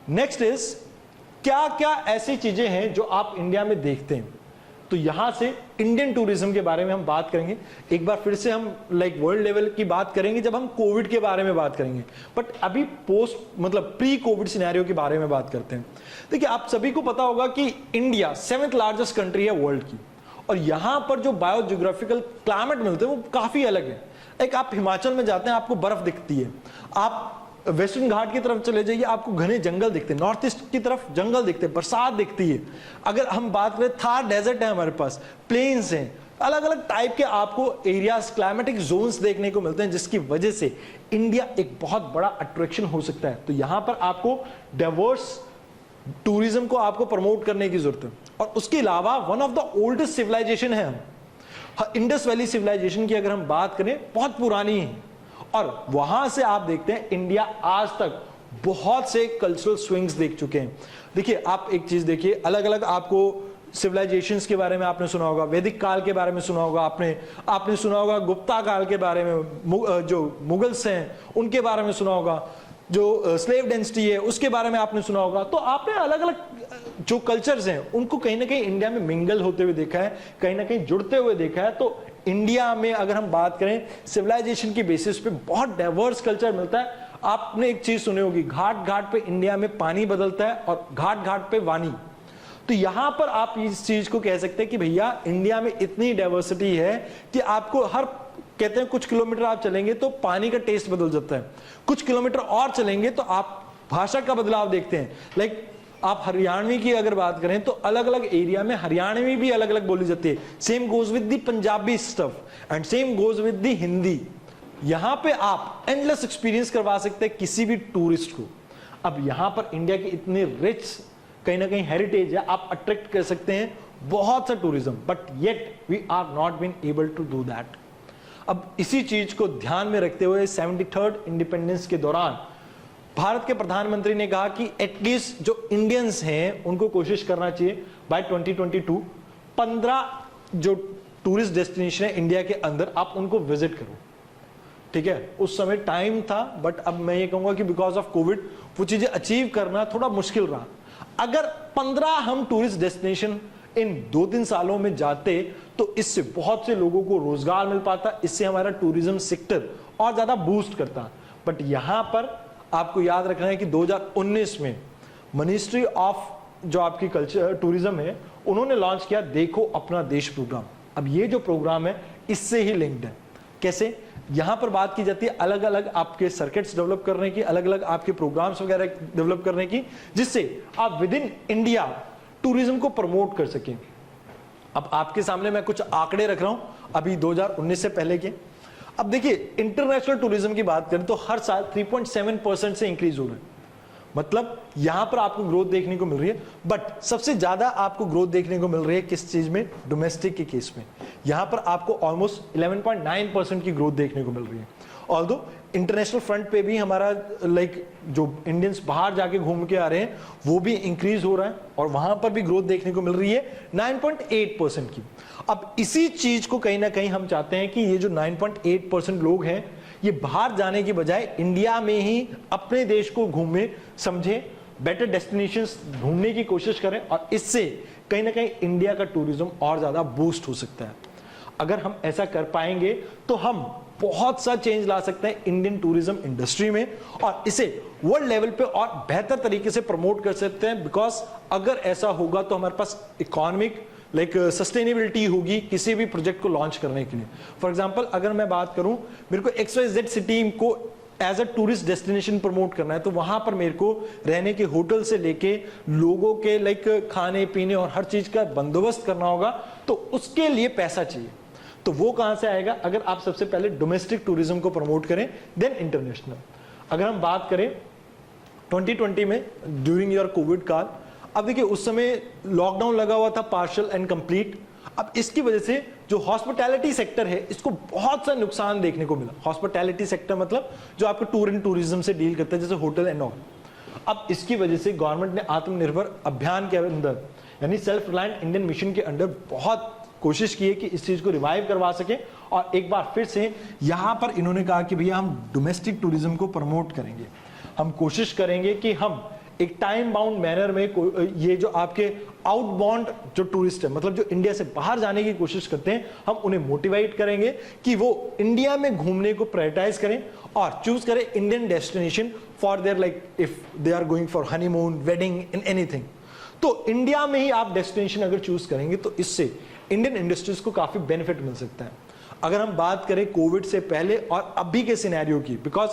Next is, क्या क्या ऐसी चीजें हैं जो आप इंडिया में देखते हैं, तो यहां से इंडियन टूरिज्म के बारे में हम बात करेंगे। एक बार फिर से हम वर्ल्ड लेवल की बात करेंगे जब हम कोविड के बारे में बात करेंगे, बट अभी पोस्ट प्री कोविड सिनेरियो के बारे में बात करते हैं। देखिए, आप सभी को पता होगा कि इंडिया 7th लार्जेस्ट कंट्री है वर्ल्ड की, और यहां पर जो बायोजियोग्राफिकल क्लाइमेट मिलते हैं वो काफी अलग है। एक आप हिमाचल में जाते हैं, आपको बर्फ दिखती है, आप वेस्टर्न घाट की तरफ चले जाइए, आपको घने जंगल दिखते हैं, नॉर्थ ईस्ट की तरफ जंगल दिखते हैं, बरसात दिखती है। अगर हम बात करें, थार डेजर्ट है हमारे पास, प्लेन्स हैं, अलग अलग टाइप के आपको एरियाज, क्लाइमेटिक जोन्स देखने को मिलते हैं, जिसकी वजह से इंडिया एक बहुत बड़ा अट्रैक्शन हो सकता है। तो यहां पर आपको डाइवर्स टूरिज्म को आपको प्रमोट करने की जरूरत है। और उसके अलावा one of the oldest civilisation है हम, इंडस वैली सिविलाइजेशन की अगर हम बात करें, बहुत पुरानी है, और वहां से आप देखते हैं इंडिया आज तक बहुत से कल्चरल स्विंग्स देख चुके हैं। देखिए, आप एक चीज देखिए, अलग अलग आपको सिविलाइजेशंस के बारे में आपने सुना होगा, वैदिक काल के बारे में सुना होगा, आपने सुना होगा गुप्ता काल के बारे में, जो मुगल्स हैं उनके बारे में सुना होगा, जो स्लेव डेंसिटी है उसके बारे में आपने सुना होगा। तो आपने अलग अलग जो कल्चर्स हैं उनको कहीं ना कहीं इंडिया में मिंगल होते हुए देखा है, कहीं ना कहीं जुड़ते हुए देखा है। तो इंडिया में अगर हम बात करें सिविलाइजेशन की बेसिस पे बहुत डाइवर्स कल्चर मिलता है। आपने एक चीज सुनी होगी, घाट घाट पे इंडिया में पानी बदलता है और घाट घाट पे वाणी। तो यहां पर आप इस चीज को कह सकते हैं कि भैया इंडिया में इतनी डाइवर्सिटी है कि आपको हर, कहते हैं कुछ किलोमीटर आप चलेंगे तो पानी का टेस्ट बदल जाता है, कुछ किलोमीटर और चलेंगे तो आप भाषा का बदलाव देखते हैं। आप हरियाणवी की अगर बात करें तो अलग अलग एरिया में हरियाणवी भी अलग अलग बोली जाती है। Same goes with the Punjabi stuff and same goes with the Hindi. यहां पे आप एंडलेस एक्सपीरियंस करवा सकते हैं किसी भी टूरिस्ट को। अब यहां पर इंडिया की इतनी रिच कहीं ना कहीं हेरिटेज है, आप अट्रैक्ट कर सकते हैं बहुत सा tourism, but yet we are not been able to do that. अब इसी चीज को ध्यान में रखते हुए 73rd इंडिपेंडेंस के दौरान भारत के प्रधानमंत्री ने कहा कि एटलीस्ट जो इंडियंस हैं उनको कोशिश करना चाहिए बाय 2022 15 जो टूरिस्ट डेस्टिनेशन है इंडिया के अंदर आप उनको विजिट करो। ठीक है, उस समय टाइम था, बट अब मैं ये कहूंगा कि बिकॉज ऑफ कोविड वो चीजें अचीव करना थोड़ा मुश्किल रहा। अगर 15 हम टूरिस्ट डेस्टिनेशन इन 2-3 सालों में जाते तो इससे बहुत से लोगों को रोजगार मिल पाता, इससे हमारा टूरिज्म सेक्टर और ज्यादा बूस्ट करता। बट यहां पर आपको याद रखना है कि 2019 में मिनिस्ट्री ऑफ जो आपकी कल्चर टूरिज्म है उन्होंने लॉन्च किया देखो अपना देश प्रोग्राम। अब ये जो प्रोग्राम है इससे ही लिंक्ड है। कैसे? यहां पर बात की जाती है अलग अलग आपके सर्किट्स डेवलप करने की, अलग अलग आपके प्रोग्राम्स वगैरह डेवलप करने की, जिससे आप विद इन इंडिया टूरिज्म को प्रमोट कर सकें। अब आपके सामने मैं कुछ आंकड़े रख रहा हूं अभी 2019 से पहले के। अब देखिए, इंटरनेशनल टूरिज्म की बात करें तो हर साल 3.7% से इंक्रीज हो रहा है, मतलब यहां पर आपको ग्रोथ देखने को मिल रही है। बट सबसे ज्यादा आपको ग्रोथ देखने को मिल रही है किस चीज में? डोमेस्टिक के केस में। यहां पर आपको ऑलमोस्ट 11.9% की ग्रोथ देखने को मिल रही है। ऑल्दो इंटरनेशनल फ्रंट पे भी हमारा जो इंडियंस बाहर जाके घूम के आ रहे हैं वो भी इंक्रीज हो रहा है और वहां पर भी ग्रोथ देखने को मिल रही है 9.8% की। अब इसी चीज को कहीं ना कहीं हम चाहते हैं कि ये जो 9.8% लोग हैं ये बाहर जाने की बजाय इंडिया में ही अपने देश को घूमे, समझे, बेटर डेस्टिनेशंस ढूंढने की कोशिश करें, और इससे कहीं ना कहीं इंडिया का टूरिज्म और ज्यादा बूस्ट हो सकता है। अगर हम ऐसा कर पाएंगे तो हम बहुत सा चेंज ला सकते हैं इंडियन टूरिज्म इंडस्ट्री में और इसे वर्ल्ड लेवल पे और बेहतर तरीके से प्रमोट कर सकते हैं। बिकॉज अगर ऐसा होगा तो हमारे पास इकोनॉमिक सस्टेनेबिलिटी होगी किसी भी प्रोजेक्ट को लॉन्च करने के लिए। फॉर एग्जांपल अगर मैं बात करूं, मेरे को XYZ सिटी को as a tourist destination promote करना है, तो वहां पर मेरे को रहने के होटल से लेके लोगों के खाने पीने और हर चीज का बंदोबस्त करना होगा, तो उसके लिए पैसा चाहिए। तो वो कहां से आएगा? अगर आप सबसे पहले डोमेस्टिक टूरिज्म को प्रमोट करें, देन इंटरनेशनल। अगर हम बात करें 2020 में ड्यूरिंग योर कोविड काल, अब देखिए उस समय लॉकडाउन लगा हुआ था पार्शियल एंड कंप्लीट। अब इसकी वजह से जो हॉस्पिटैलिटी सेक्टर है इसको बहुत सा नुकसान देखने को मिला। हॉस्पिटैलिटी सेक्टर मतलब जो आपके टूर एंड टूरिज्म से डील करते हैं, जैसे होटल एंड ऑल। अब इसकी वजह से गवर्नमेंट ने आत्मनिर्भर अभियान के अंदर यानी सेल्फ रिलायंट इंडियन मिशन के अंडर बहुत कोशिश की है कि इस चीज को रिवाइव करवा सके। और एक बार फिर से यहां पर इन्होंने कहा कि भैया हम डोमेस्टिक टूरिज्म को प्रमोट करेंगे, हम कोशिश करेंगे कि हम एक टाइम बाउंड मैनर में ये जो आपके आउटबाउंड जो टूरिस्ट है, मतलब जो इंडिया से बाहर जाने की कोशिश करते हैं, हम उन्हें मोटिवेट करेंगे कि वो इंडिया में घूमने को प्रायोरिटाइज करें और चूज करें Indian destination for there, like if they are going for honeymoon, wedding, in anything. तो इंडिया में ही आप डेस्टिनेशन अगर चूज करेंगे तो इससे इंडियन इंडस्ट्रीज को काफी बेनिफिट मिल सकता है। अगर हम बात करें कोविड से पहले और अभी के सिनेरियो की, बिकॉज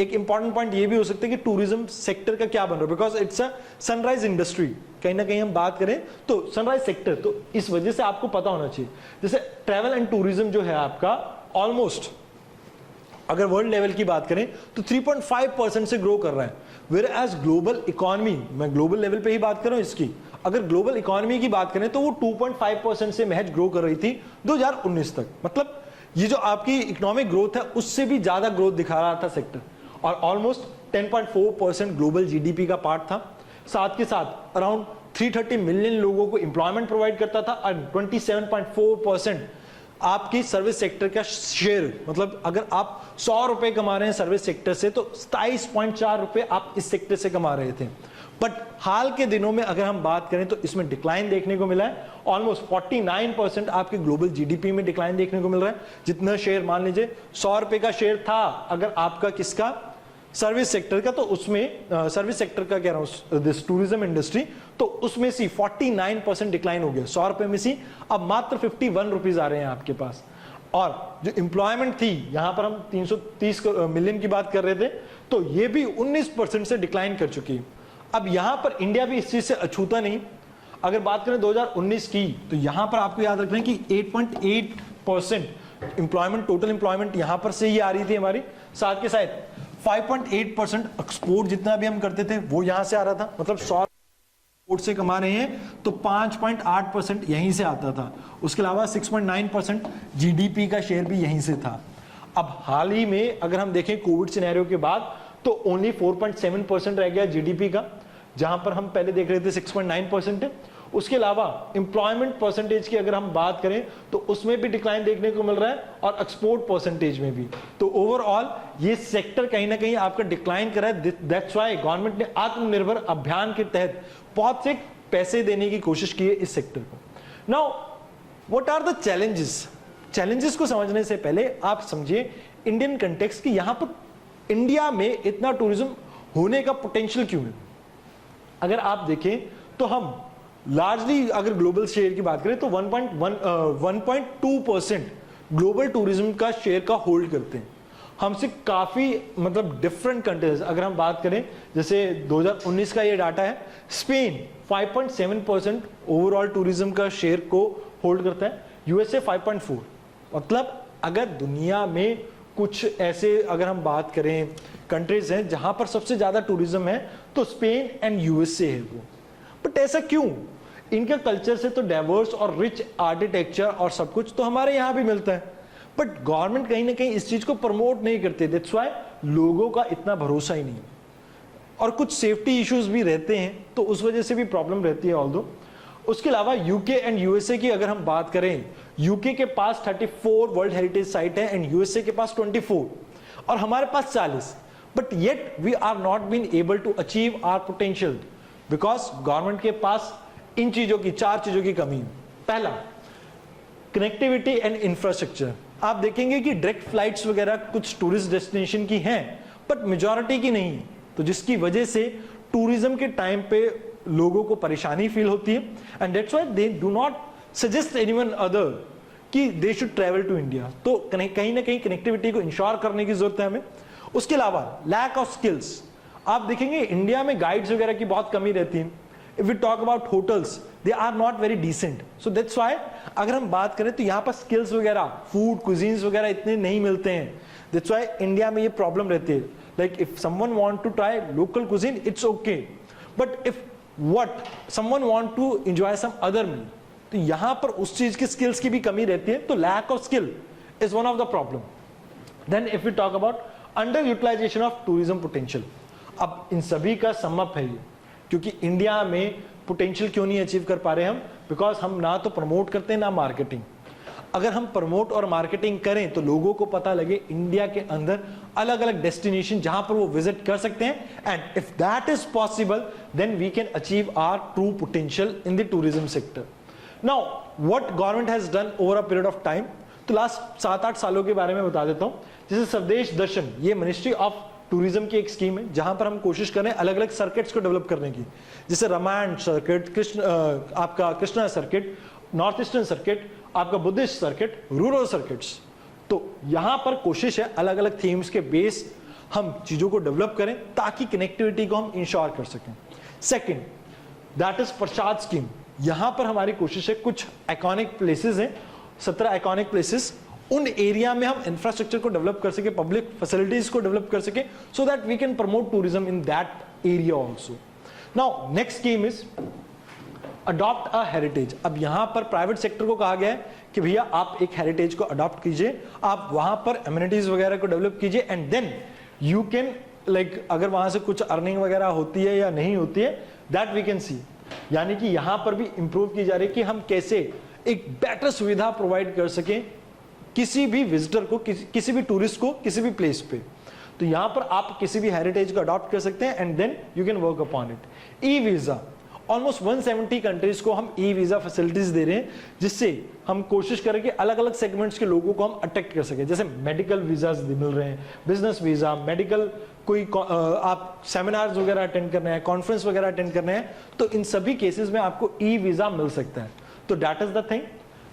एक इंपॉर्टेंट पॉइंट ये भी हो सकता है कि टूरिज्म सेक्टर का क्या बन रहा है, because it's a sunrise industry. कहीं ना कहीं हम बात करें तो सनराइज सेक्टर, तो इस वजह से आपको पता होना चाहिए, जैसे ट्रैवल एंड टूरिज्म जो है आपका ऑलमोस्ट अगर वर्ल्ड लेवल की बात करें तो 3.5% से ग्रो कर रहा है। वेयर एज ग्लोबल इकोनॉमी, मैं ग्लोबल लेवल पे ही बात कर रहा हूं इसकी, अगर ग्लोबल इकोनॉमी की बात करें तो वो 2.5% से महज ग्रो कर रही थी 2019 तक। मतलब ये जो आपकी इकोनॉमिक ग्रोथ है उससे भी ज्यादा ग्रोथ दिखा रहा था सेक्टर, और ऑलमोस्ट 10.4% ग्लोबल जीडीपी का पार्ट था। साथ के साथ अराउंड 330 मिलियन लोगों को एम्प्लॉयमेंट प्रोवाइड करता था और 27.4% आपकी सर्विस सेक्टर का शेयर, मतलब अगर आप 100 रुपए कमा रहे हैं सर्विस सेक्टर से तो 27.4 रुपए आप इस सेक्टर से कमा रहे थे। बट हाल के दिनों में अगर हम बात करें तो इसमें डिक्लाइन देखने को मिला है। ऑलमोस्ट 49% आपके ग्लोबल जीडीपी में डिक्लाइन देखने को मिल रहा है। जितना शेयर मान लीजिए 100 रुपए का शेयर था अगर आपका किसका, सर्विस सेक्टर का, तो उसमें सर्विस सेक्टर का कह रहा हूं, दिस टूरिज्म इंडस्ट्री, तो उसमें से 49% डिक्लाइन हो गया। 100 रुपए में से अब मात्र 51 रुपीज आ रहे हैं आपके पास। और जो एम्प्लॉयमेंट थी, यहां पर हम 330 मिलियन की बात कर रहे थे, तो ये भी 19% से डिक्लाइन कर चुकी है। अब यहां पर इंडिया भी इस चीज से अछूता नहीं। अगर बात करें 2019 की, तो यहां पर आपको याद रखना है कि 8.8% एम्प्लॉयमेंट, टोटल एम्प्लॉयमेंट यहां पर से ही आ रही थी हमारी। साथ के साथ 5.8% एक्सपोर्ट जितना भी हम करते थे वो यहां से आ रहा था। मतलब 100 एक्सपोर्ट से कमा रहे हैं तो 5.8% यहीं से आता था। उसके अलावा 6.9% जीडीपी का शेयर भी यहीं से था। अब हाल ही में अगर हम देखें कोविड सिनेरियो के बाद तो ओनली 4.7% रह गया जीडीपी का, जहां पर हम पहले देख रहे थे 6.9% है। उसके अलावा एम्प्लॉयमेंट परसेंटेज की अगर हम बात करें तो उसमें भी डिक्लाइन देखने को मिल रहा है और एक्सपोर्ट परसेंटेज में भी। तो ओवरऑल ये सेक्टर कहीं ना कहीं आपका डिक्लाइन कर रहा है। दैट्स व्हाई गवर्नमेंट ने आत्मनिर्भर अभियान के तहत बहुत से पैसे देने की कोशिश की है इस सेक्टर को। Now what are the challenges? Challenges को समझने से पहले आप समझिए इंडियन कंटेक्स्ट की यहां पर इंडिया में इतना टूरिज्म होने का पोटेंशियल क्यों है। अगर आप देखें तो हम लार्जली अगर ग्लोबल शेयर की बात करें तो 1.2% ग्लोबल टूरिज्म का शेयर का होल्ड करते हैं। हमसे काफी मतलब डिफरेंट कंट्रीज अगर हम बात करें, जैसे 2019 का ये डाटा है, स्पेन 5.7% ओवरऑल टूरिज्म का शेयर को होल्ड करता है, यूएसए 5.4। मतलब अगर दुनिया में कुछ ऐसे अगर हम बात करें कंट्रीज हैं जहां पर सबसे ज्यादा टूरिज्म है तो स्पेन एंड यूएसए है वो। बट ऐसा क्यों? इनका कल्चर से तो डाइवर्स और रिच आर्किटेक्चर और सब कुछ तो हमारे यहां भी मिलता है, बट गवर्नमेंट कहीं ना कहीं इस चीज को प्रमोट नहीं करते। दैट्स व्हाई लोगों का इतना भरोसा ही नहीं है और कुछ सेफ्टी इश्यूज भी रहते हैं, तो उस वजह से भी प्रॉब्लम रहती है ऑल्दो। उसके अलावा यूके एंड यूएसए की अगर हम बात करें, यूके के पास 34 वर्ल्ड हेरिटेज साइट है एंड यूएसए के पास 24 और हमारे पास 40। But yet we are not been able to achieve our potential because government के पास इन चीजों की 4 चीजों की कमी है। पहला, कनेक्टिविटी एंड इंफ्रास्ट्रक्चर। आप देखेंगे कि डायरेक्ट फ्लाइट्स वगैरह कुछ टूरिस्ट डेस्टिनेशन की हैं बट मेजॉरिटी की नहीं है, तो जिसकी वजह से टूरिज्म के टाइम पे लोगों को परेशानी फील होती है and that's why they do not suggest anyone other कि they should travel to India. तो कहीं ना कहीं कनेक्टिविटी को इंश्योर करने की जरूरत है हमें। उसके अलावा लैक ऑफ स्किल्स। आप देखेंगे इंडिया में गाइड्स वगैरह की बहुत कमी रहती है। If we talk about hotels, they are not very decent, so that's why अगर हम बात करें तो यहाँ पर स्किल्स वगैरह, फूड, कुजीन्स वगैरह इतने नहीं मिलते हैं। दैट्स व्हाई इंडिया में ये प्रॉब्लम रहती है। Like if someone want to try local cuisine, it's okay. But if what someone want to enjoy some other meal, तो यहां पर उस चीज की स्किल्स की भी कमी रहती है, तो lack of skill is one of the problem. Then if we talk about under utilisation of tourism potential, अब इन सभी का समअप है ये, क्योंकि इंडिया में पोटेंशियल क्यों नहीं अचीव कर पा रहे हम, बिकॉज हम ना तो प्रमोट करते हैं ना मार्केटिंग. अगर हम प्रमोट और मार्केटिंग करें तो लोगों को पता लगे इंडिया के अंदर अलग अलग डेस्टिनेशन जहां पर वो विजिट कर सकते हैं, and if that is possible then we can achieve our true potential in the tourism sector. Now what government has done over a period of time, तो लास्ट 7-8 सालों के बारे में बता देता हूं. जैसे स्वदेश दर्शन, ये मिनिस्ट्री ऑफ टूरिज्म की एक स्कीम है जहां पर हम कोशिश कर रहे हैं अलग अलग सर्किट्स को डेवलप करने की, जैसे रामायण सर्किट, आपका Krishna circuit, north eastern circuit, आपका बुद्धिस्ट सर्किट, रूरल सर्किट्स. तो यहां पर कोशिश है अलग अलग थीम्स के बेस हम चीजों को डेवलप करें ताकि कनेक्टिविटी को हम इंश्योर कर सकें. Second, that is Prasad scheme. यहां पर हमारी कोशिश है, कुछ आइकॉनिक प्लेसेस हैं, 17 आइकॉनिक प्लेसेस, उन एरिया में हम इंफ्रास्ट्रक्चर को डेवलप कर सके, पब्लिक फैसिलिटीज को डेवलप कर सके, so that we can promote tourism in that area also. Now next scheme is adopt a heritage. अब यहां पर प्राइवेट सेक्टर को कहा गया है कि भैया आप एक हेरिटेज को अडॉप्ट कीजिए, आप वहां पर एमिनिटीज वगैरह को डेवलप कीजिए, and then you can like अगर वहां से कुछ अर्निंग वगैरह होती है या नहीं होती है, दैट वी कैन सी. यानी कि यहां पर भी इंप्रूव की जा रही है कि हम कैसे एक बेटर सुविधा प्रोवाइड कर सकें किसी भी विजिटर को, किसी भी टूरिस्ट को, किसी भी प्लेस पे. तो यहां पर आप किसी भी हेरिटेज को अडॉप्ट कर सकते हैं, and then you can work upon it. E visa, almost 170 countries को हम ई वीजा फैसिलिटीज दे रहे हैं, जिससे हम कोशिश करें कि अलग अलग सेगमेंट्स के लोगों को हम अट्रैक्ट कर सके. जैसे मेडिकल वीजाज मिल रहे हैं, बिजनेस वीजा, मेडिकल कोई आप सेमिनार्स वगैरह अटेंड करने हैं, कॉन्फ्रेंस वगैरह अटेंड करने हैं, तो इन सभी केसेस में आपको ई वीजा मिल सकता है. तो that is the thing.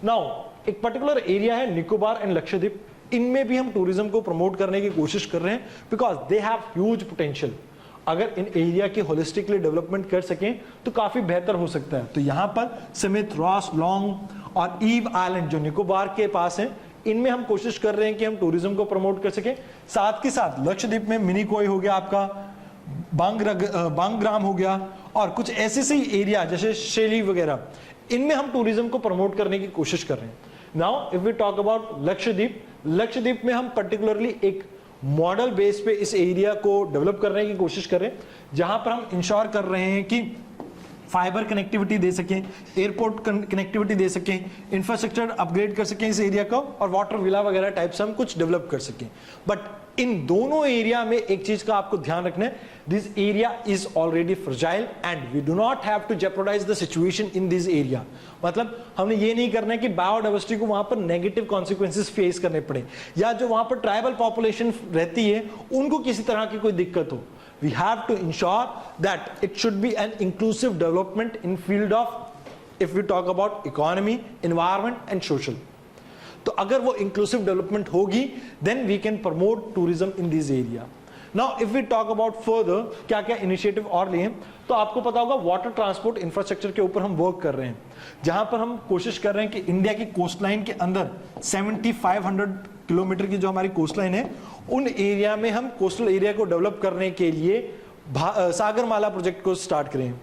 Now एक पर्टिकुलर एरिया है निकोबार एंड लक्षद्वीप, इनमें भी हम टूरिज्म को प्रमोट करने की कोशिश कर रहे हैं, because they have huge potential. अगर इन एरिया की होलिस्टिकली डेवलपमेंट कर सकें तो काफी बेहतर हो सकता है. तो यहां पर स्मिथ, रॉस, लॉन्ग और ईव आइलैंड जो निकोबार के पास है, इनमें हम कोशिश कर रहे हैं कि हम टूरिज्म को प्रमोट कर सकें. साथ के साथ लक्षद्वीप में मिनिकोय हो गया, आपका बांग्राम हो गया, और कुछ ऐसे से एरिया जैसे शेली वगैरह, इनमें हम टूरिज्म को प्रमोट करने की कोशिश कर रहे हैं. Now if we talk about Lakshadweep, Lakshadweep में हम पर्टिकुलरली एक मॉडल बेस पे इस एरिया को डेवलप करने की कोशिश करें, जहां पर हम इंश्योर कर रहे हैं कि फाइबर कनेक्टिविटी दे सकें, एयरपोर्ट कनेक्टिविटी दे सकें, इंफ्रास्ट्रक्चर अपग्रेड कर सकें इस एरिया को, और वाटर विला वगैरह टाइप से हम कुछ डेवलप कर सकें. बट इन दोनों एरिया में एक चीज का आपको ध्यान रखना है, this area is already fragile and we do not have to jeopardise the situation in this area. मतलब हमने ये नहीं करना है कि बायोडाइवर्सिटी को वहां पर नेगेटिव कॉन्सिक्वेंसेस फेस करने पड़े, या जो वहां पर ट्राइबल पॉपुलेशन रहती है उनको किसी तरह की कोई दिक्कत हो. We have to ensure that it should be an inclusive development in field of, if we talk about economy, environment and social. तो अगर वो inclusive development होगी, then we can promote tourism in this area. Now, if we talk about further, क्या क्या initiative और लिए, तो आपको पता होगा वाटर ट्रांसपोर्ट इंफ्रास्ट्रक्चर के ऊपर हम वर्क कर रहे हैं, जहां पर हम कोशिश कर रहे हैं कि इंडिया की कोस्ट लाइन के अंदर 7500 किलोमीटर की जो हमारी कोस्ट लाइन है, उन एरिया में हम कोस्टल एरिया को डेवलप करने के लिए सागरमाला प्रोजेक्ट को स्टार्ट करें.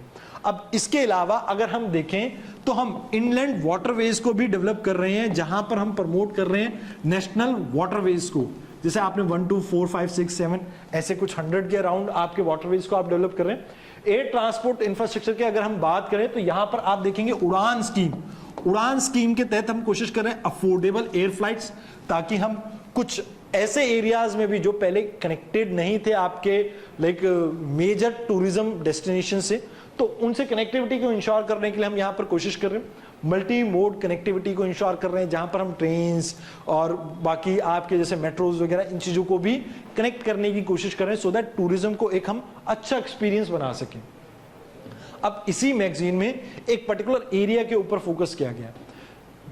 अब इसके अलावा अगर हम देखें तो हम इनलैंड वाटरवेज को भी डेवलप कर रहे हैं, जहां पर हम प्रमोट कर रहे हैं नेशनल वाटरवेज को. जैसे आपने 1 2 4 5 6 7 ऐसे कुछ 100 के अराउंड आपके वाटरवेज को आप डेवलप कर रहे हैं. एयर ट्रांसपोर्ट इंफ्रास्ट्रक्चर की अगर हम बात करें तो यहां पर आप देखेंगे उड़ान स्कीम. उड़ान स्कीम के तहत हम कोशिश कर रहे हैं अफोर्डेबल एयर फ्लाइट्स, ताकि हम कुछ ऐसे एरियाज में भी जो पहले कनेक्टेड नहीं थे आपके लाइक मेजर टूरिज्म डेस्टिनेशन से, तो उनसे कनेक्टिविटी को इंश्योर करने के लिए हम यहाँ पर कोशिश कर रहे हैं. मल्टी मोड कनेक्टिविटी को इंश्योर कर रहे हैं, जहां पर हम ट्रेन्स और बाकी आपके जैसे मेट्रोज वगैरह इन चीजों को भी कनेक्ट करने की कोशिश कर रहे हैं, सो दैट टूरिज्म को एक हम अच्छा एक्सपीरियंस बना सकें. अब इसी मैगजीन में एक पर्टिकुलर एरिया के ऊपर फोकस किया गया.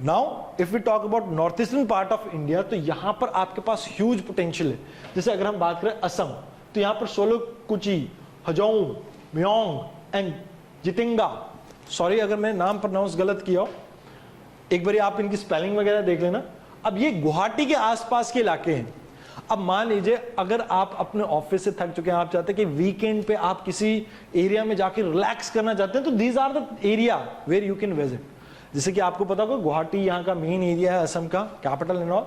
Now if we talk about north eastern part of India, तो यहां पर आपके पास ह्यूज पोटेंशियल है. जैसे अगर हम बात करें असम, तो यहां पर सोलुकुची, हजोंग, म्योंग एंड जितिंगा, सॉरी अगर मैं नाम प्रोनाउंस गलत किया हो, एक बार आप इनकी स्पेलिंग वगैरह देख लेना. अब ये गुवाहाटी के आसपास के इलाके हैं. अब मान लीजिए अगर आप अपने ऑफिस से थक चुके हैं, आप चाहते हैं कि वीकेंड पे आप किसी एरिया में जाके रिलैक्स करना चाहते हैं, तो these are the area where you can visit. जैसे कि आपको पता होगा गुवाहाटी यहाँ का मेन एरिया है, असम का कैपिटल एंड ऑल,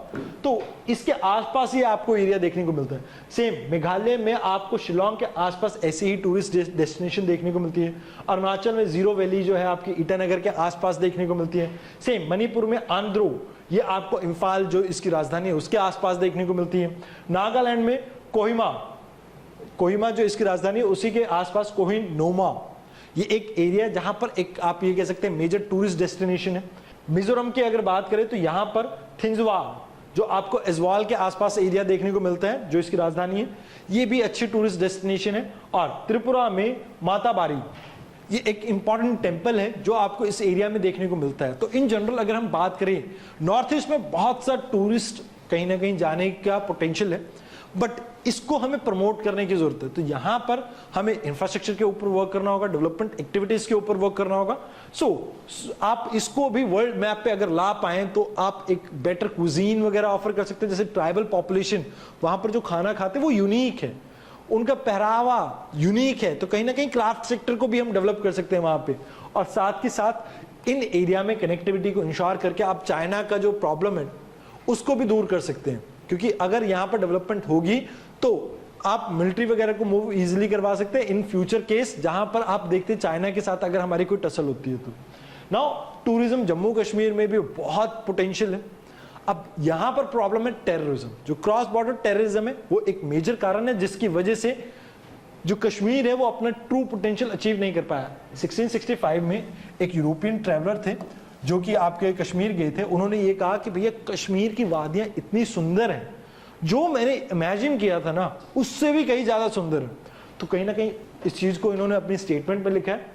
तो इसके आसपास ही आपको एरिया देखने को मिलता है। सेम मेघालय में आपको शिलोंग के आसपास ऐसी ही टूरिस्ट डेस्टिनेशन देखने को मिलती है। अरुणाचल में जीरो वैली जो है आपकी ईटानगर के आसपास देखने को मिलती है। सेम मणिपुर में आंध्रो, ये आपको इम्फाल जो इसकी राजधानी है उसके आसपास देखने को मिलती है। नागालैंड में कोहिमा जो इसकी राजधानी है उसी के आसपास कोहिनोमा, ये एक एरिया जहां पर एक आप ये कह सकते हैं मेजर टूरिस्ट डेस्टिनेशन है। मिजोरम की अगर बात करें तो यहां पर थिंजवा जो आपको एजवाल के आसपास एरिया देखने को मिलता है जो इसकी राजधानी है, ये भी अच्छी टूरिस्ट डेस्टिनेशन है। और त्रिपुरा में माताबारी, ये एक इंपॉर्टेंट टेंपल है जो आपको इस एरिया में देखने को मिलता है। तो इन जनरल अगर हम बात करें नॉर्थ ईस्ट में बहुत सा टूरिस्ट कहीं ना कहीं जाने का पोटेंशियल है, बट इसको हमें प्रमोट करने की जरूरत है। तो यहां पर हमें इंफ्रास्ट्रक्चर के ऊपर वर्क करना होगा, डेवलपमेंट एक्टिविटीज के ऊपर वर्क करना होगा। आप इसको भी वर्ल्ड मैप पे अगर ला पाए तो आप एक बेटर कुजीन वगैरह ऑफर कर सकते हैं। जैसे ट्राइबल पॉपुलेशन वहां पर जो खाना खाते हैं वो यूनिक है, उनका पहरावा यूनिक है, तो कहीं ना कहीं क्राफ्ट सेक्टर को भी हम डेवलप कर सकते हैं वहां पे। और साथ के साथ इन एरिया में कनेक्टिविटी को इंश्योर करके आप चाइना का जो प्रॉब्लम है उसको भी दूर कर सकते हैं, क्योंकि अगर यहां पर डेवलपमेंट होगी तो आप मिलिट्री वगैरह को मूव इजीली करवा सकते हैं इन फ्यूचर केस जहां पर आप देखते हैं चाइना के साथ अगर हमारी कोई टसल होती है तो। नाउ टूरिज्म जम्मू कश्मीर में भी बहुत पोटेंशियल है। अब यहां पर प्रॉब्लम है टेररिज्म, जो क्रॉस बॉर्डर टेररिज्म है वो एक मेजर कारण है जिसकी वजह से जो कश्मीर है वो अपना ट्रू पोटेंशियल अचीव नहीं कर पाया। 1665 में एक यूरोपियन ट्रैवलर थे जो कि आपके कश्मीर गए थे, उन्होंने ये कहा कि भैया कश्मीर की वादियां इतनी सुंदर हैं, जो मैंने इमेजिन किया था ना उससे भी कहीं ज्यादा सुंदर है। तो कहीं ना कहीं इस चीज को इन्होंने अपनी स्टेटमेंट में लिखा है।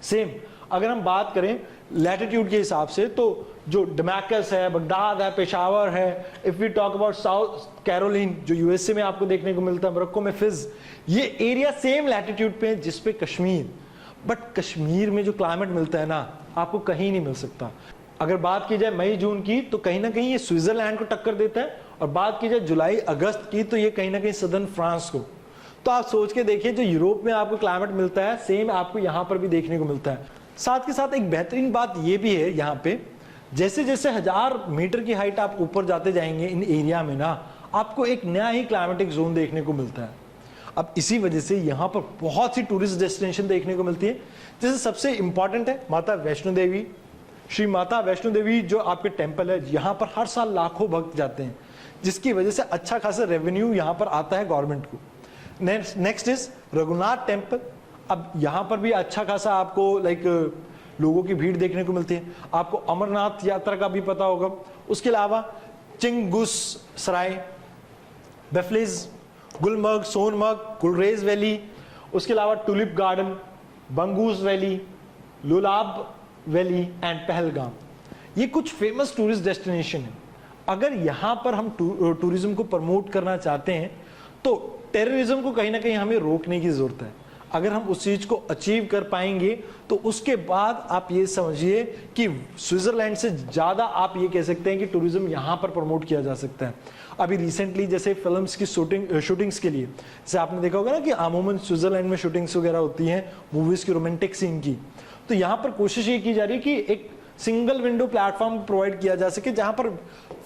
सेम अगर हम बात करें लैटिट्यूड के हिसाब से तो जो डमैकस है, बगदाद है, पेशावर है, if we talk about South Carolina जो यूएसए में आपको देखने को मिलता है, मोरक्को में फिज, ये एरिया सेम लैटिट्यूड पे है जिसपे कश्मीर। बट कश्मीर में जो क्लाइमेट मिलता है ना आपको कहीं नहीं मिल सकता। अगर बात की जाए मई जून की तो कहीं ना कहीं ये स्विट्जरलैंड को टक्कर देता है, और बात की जाए जुलाई अगस्त की तो ये कहीं ना कहीं सदर्न फ्रांस को। तो आप सोच के देखिए जो यूरोप में आपको क्लाइमेट मिलता है सेम आपको यहाँ पर भी देखने को मिलता है। साथ के साथ एक बेहतरीन बात ये भी है यहाँ पे, जैसे जैसे 1000 मीटर की हाइट आप ऊपर जाते जाएंगे इन एरिया में ना आपको एक नया ही क्लाइमेटिक जोन देखने को मिलता है। अब इसी वजह से यहाँ पर बहुत सी टूरिस्ट डेस्टिनेशन देखने को मिलती है, जैसे सबसे इंपॉर्टेंट है माता वैष्णो देवी। श्री माता वैष्णो देवी जो आपके टेम्पल है, यहाँ पर हर साल लाखों भक्त जाते हैं, जिसकी वजह से अच्छा खासा रेवेन्यू यहाँ पर आता है गवर्नमेंट को। Next is Raghunath temple. अब यहाँ पर भी अच्छा खासा आपको लोगों की भीड़ देखने को मिलती है। आपको अमरनाथ यात्रा का भी पता होगा। उसके अलावा चिंगुस सराय, बेफलिज, गुलमर्ग, सोनमर्ग, गुलरेज वैली, उसके अलावा tulip garden, Bangus valley, Lolab valley and Pahalgam, ये कुछ फेमस टूरिस्ट डेस्टिनेशन है। अगर यहाँ पर हम टूरिज्म को प्रमोट करना चाहते हैं तो टेररिज्म को कहीं ना कहीं हमें रोकने की जरूरत है। अगर हम उस चीज को अचीव कर पाएंगे तो उसके बाद आप ये समझिए कि स्विट्जरलैंड से ज्यादा आप ये कह सकते हैं कि टूरिज्म यहाँ पर प्रमोट किया जा सकता है। अभी रिसेंटली जैसे फिल्म्स की शूटिंग्स के लिए, जैसे आपने देखा होगा ना कि अमूमन स्विट्जरलैंड में शूटिंग्स वगैरह होती हैं मूवीज की, रोमांटिक सीन की, तो यहाँ पर कोशिश ये की जा रही है कि एक सिंगल विंडो प्लेटफॉर्म प्रोवाइड किया जा सके जहां पर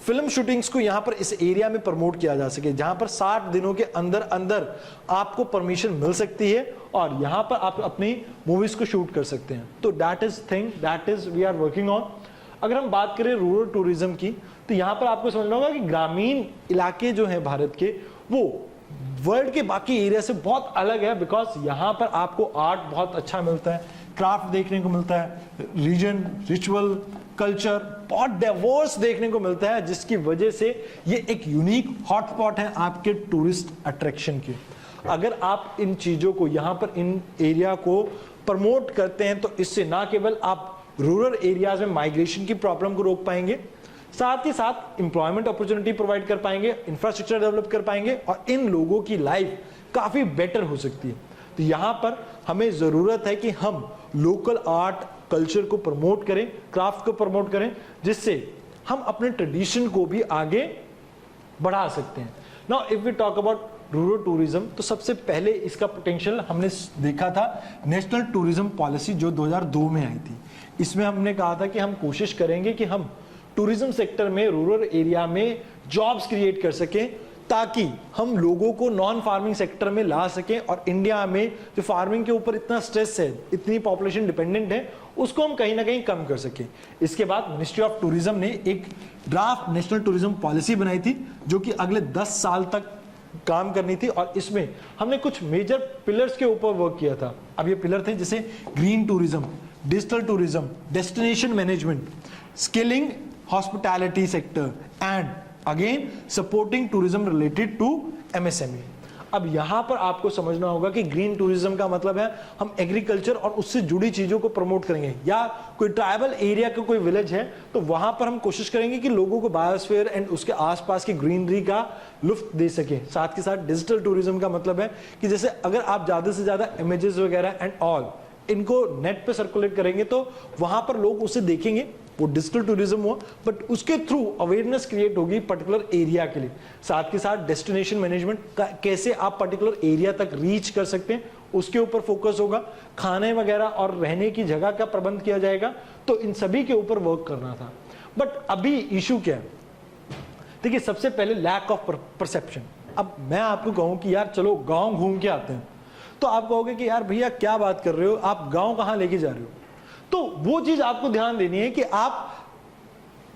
फिल्म शूटिंग्स को यहां पर इस एरिया में प्रमोट किया जा सके, जहां पर 60 दिनों के अंदर अंदर आपको परमिशन मिल सकती है और यहां पर आप अपनी मूवीज को शूट कर सकते हैं। तो that is thing that is we are working on. अगर हम बात करें रूरल टूरिज्म की तो यहां पर आपको समझना होगा कि ग्रामीण इलाके जो हैं भारत के वो वर्ल्ड के बाकी एरिया से बहुत अलग है, बिकॉज यहां पर आपको आर्ट बहुत अच्छा मिलता है, क्राफ्ट देखने को मिलता है, रिलीजन, रिचुअल, कल्चर बहुत डाइवर्स देखने को मिलता है, जिसकी वजह से ये एक यूनिक हॉटस्पॉट है आपके टूरिस्ट अट्रैक्शन के। अगर आप इन चीजों को यहाँ पर इन एरिया को प्रमोट करते हैं तो इससे ना केवल आप रूरल एरियाज में माइग्रेशन की प्रॉब्लम को रोक पाएंगे, साथ ही साथ एम्प्लॉयमेंट अपॉर्चुनिटी प्रोवाइड कर पाएंगे, इंफ्रास्ट्रक्चर डेवलप कर पाएंगे और इन लोगों की लाइफ काफी बेटर हो सकती है। तो यहां पर हमें जरूरत है कि हम लोकल आर्ट कल्चर को प्रमोट करें, क्राफ्ट को प्रमोट करें, जिससे हम अपने ट्रेडिशन को भी आगे बढ़ा सकते हैं। Now if we talk about rural tourism, तो सबसे पहले इसका पोटेंशियल हमने देखा था नेशनल टूरिज्म पॉलिसी जो 2002 में आई थी। इसमें हमने कहा था कि हम कोशिश करेंगे कि हम टूरिज्म सेक्टर में, रूरल एरिया में जॉब्स क्रिएट कर सकें, ताकि हम लोगों को नॉन फार्मिंग सेक्टर में ला सकें, और इंडिया में जो फार्मिंग के ऊपर इतना स्ट्रेस है, इतनी पॉपुलेशन डिपेंडेंट है, उसको हम कहीं ना कहीं कम कर सकें। इसके बाद मिनिस्ट्री ऑफ टूरिज्म ने एक ड्राफ्ट नेशनल टूरिज्म पॉलिसी बनाई थी जो कि अगले 10 साल तक काम करनी थी, और इसमें हमने कुछ मेजर पिलर्स के ऊपर वर्क किया था। अब ये पिलर थे जैसे green tourism, digital tourism, destination management, skilling hospitality sector, and again supporting tourism related to MSME. अब यहां पर आपको समझना होगा कि ग्रीन टूरिज्म का मतलब है हम एग्रीकल्चर और उससे जुड़ी चीजों को प्रमोट करेंगे, या कोई ट्राइबल एरिया का कोई विलेज है तो वहां पर हम कोशिश करेंगे कि लोगों को बायोस्फीयर एंड उसके आसपास की ग्रीनरी का लुत्फ दे सके। साथ के साथ डिजिटल टूरिज्म का मतलब है कि जैसे अगर आप ज्यादा से ज्यादा इमेजेस वगैरह एंड ऑल इनको नेट पे सर्कुलेट करेंगे तो वहां पर लोग उसे देखेंगे, वो डिजिटल टूरिज्म हुआ, बट उसके थ्रू अवेयरनेस क्रिएट होगी पर्टिकुलर एरिया के लिए। साथ के साथ डेस्टिनेशन मैनेजमेंट, कैसे आप पर्टिकुलर एरिया तक रीच कर सकते हैं उसके ऊपर फोकस होगा। खाने वगैरह और रहने की जगह का प्रबंध किया जाएगा, तो इन सभी के ऊपर वर्क करना था। बट अभी इशू क्या है, देखिए सबसे पहले लैक ऑफ परसेप्शन। अब मैं आपको कहूं कि यार चलो गांव घूम के आते हैं, तो आप कहोगे कि यार भैया क्या बात कर रहे हो, आप गांव कहां लेके जा रहे हो। तो वो चीज आपको ध्यान देनी है कि आप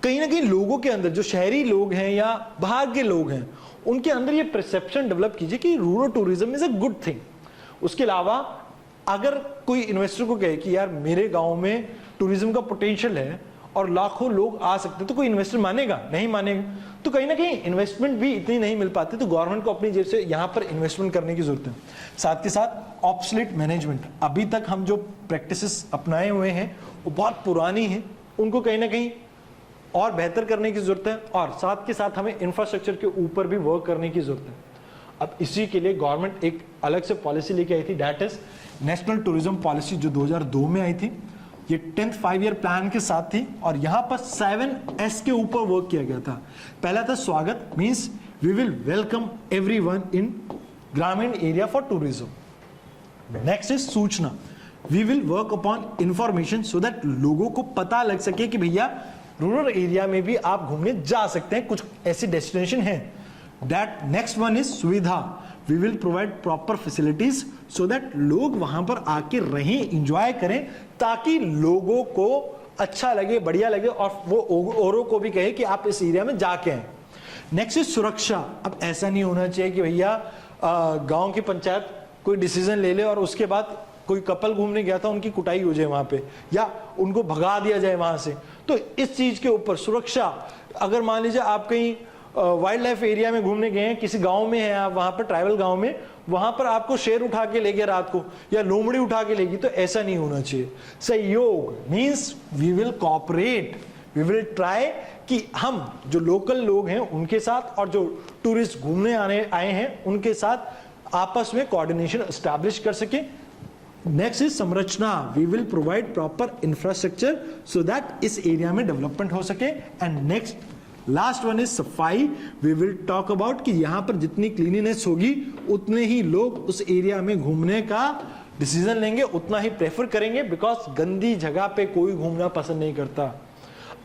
कहीं ना कहीं लोगों के अंदर, जो शहरी लोग हैं या बाहर के लोग हैं, उनके अंदर ये परसेप्शन डेवलप कीजिए कि rural tourism is a good thing. उसके अलावा अगर कोई इन्वेस्टर को कहे कि यार मेरे गांव में टूरिज्म का पोटेंशियल है और लाखों लोग आ सकते हैं, तो कोई इन्वेस्टर मानेगा? नहीं मानेगा। तो कहीं ना कहीं इन्वेस्टमेंट भी इतनी नहीं मिल पाती, तो गवर्नमेंट को अपनी जेब से यहां पर इन्वेस्टमेंट करने की जरूरत है। साथ के साथ ऑब्सोलीट मैनेजमेंट, अभी तक हम जो प्रैक्टिसेस अपनाए हुए हैं वो बहुत पुरानी है, उनको कहीं ना कहीं और बेहतर करने की जरूरत है, और साथ के साथ हमें इंफ्रास्ट्रक्चर के ऊपर भी वर्क करने की जरूरत है। अब इसी के लिए गवर्नमेंट एक अलग से पॉलिसी लेके आई थी, that is national tourism policy, जो 2002 में आई थी। ये 10th 5 ईयर प्लान के साथ थी, और यहां पर 7S के ऊपर वर्क किया गया था। पहला था स्वागत, means we will welcome everyone in ग्रामीण area for tourism. Next is सूचना, we will work upon information so that लोगों को पता लग सके कि भैया रूरल एरिया में भी आप घूमने जा सकते हैं, कुछ ऐसी डेस्टिनेशन है। दैट नेक्स्ट वन इज सुविधा, we will provide proper facilities so that लोग वहां पर आके रहें, इंजॉय करें, ताकि लोगों को अच्छा लगे, बढ़िया लगे, और वो औरों को भी कहे कि आप इस एरिया में जाके आए। नेक्स्ट इज सुरक्षा। अब ऐसा नहीं होना चाहिए कि भैया गांव की पंचायत कोई डिसीजन ले ले और उसके बाद कोई कपल घूमने गया था उनकी कुटाई हो जाए वहां पे, या उनको भगा दिया जाए वहां से। तो इस चीज के ऊपर सुरक्षा, अगर मान लीजिए आप कहीं वाइल्ड लाइफ एरिया में घूमने गए हैं, किसी गांव में है आप, वहां पर ट्राइबल गांव में, वहां पर आपको शेर उठा के ले गया रात को या लोमड़ी उठा के लेगी, तो ऐसा नहीं होना चाहिए। सहयोग means we will cooperate, we will try कि हम जो लोकल लोग हैं उनके साथ और जो टूरिस्ट घूमने आए हैं उनके साथ आपस में कोऑर्डिनेशन एस्टैब्लिश कर सके। नेक्स्ट इज संरचना, we will provide proper infrastructure so that इस एरिया में डेवलपमेंट हो सके। And next last one is सफाई, वी विल टॉक अबाउट कि यहां पर जितनी क्लीनिनेस होगी उतने ही लोग उस एरिया में घूमने का डिसीजन लेंगे, उतना ही प्रेफर करेंगे, बिकॉज गंदी जगह पे कोई घूमना पसंद नहीं करता।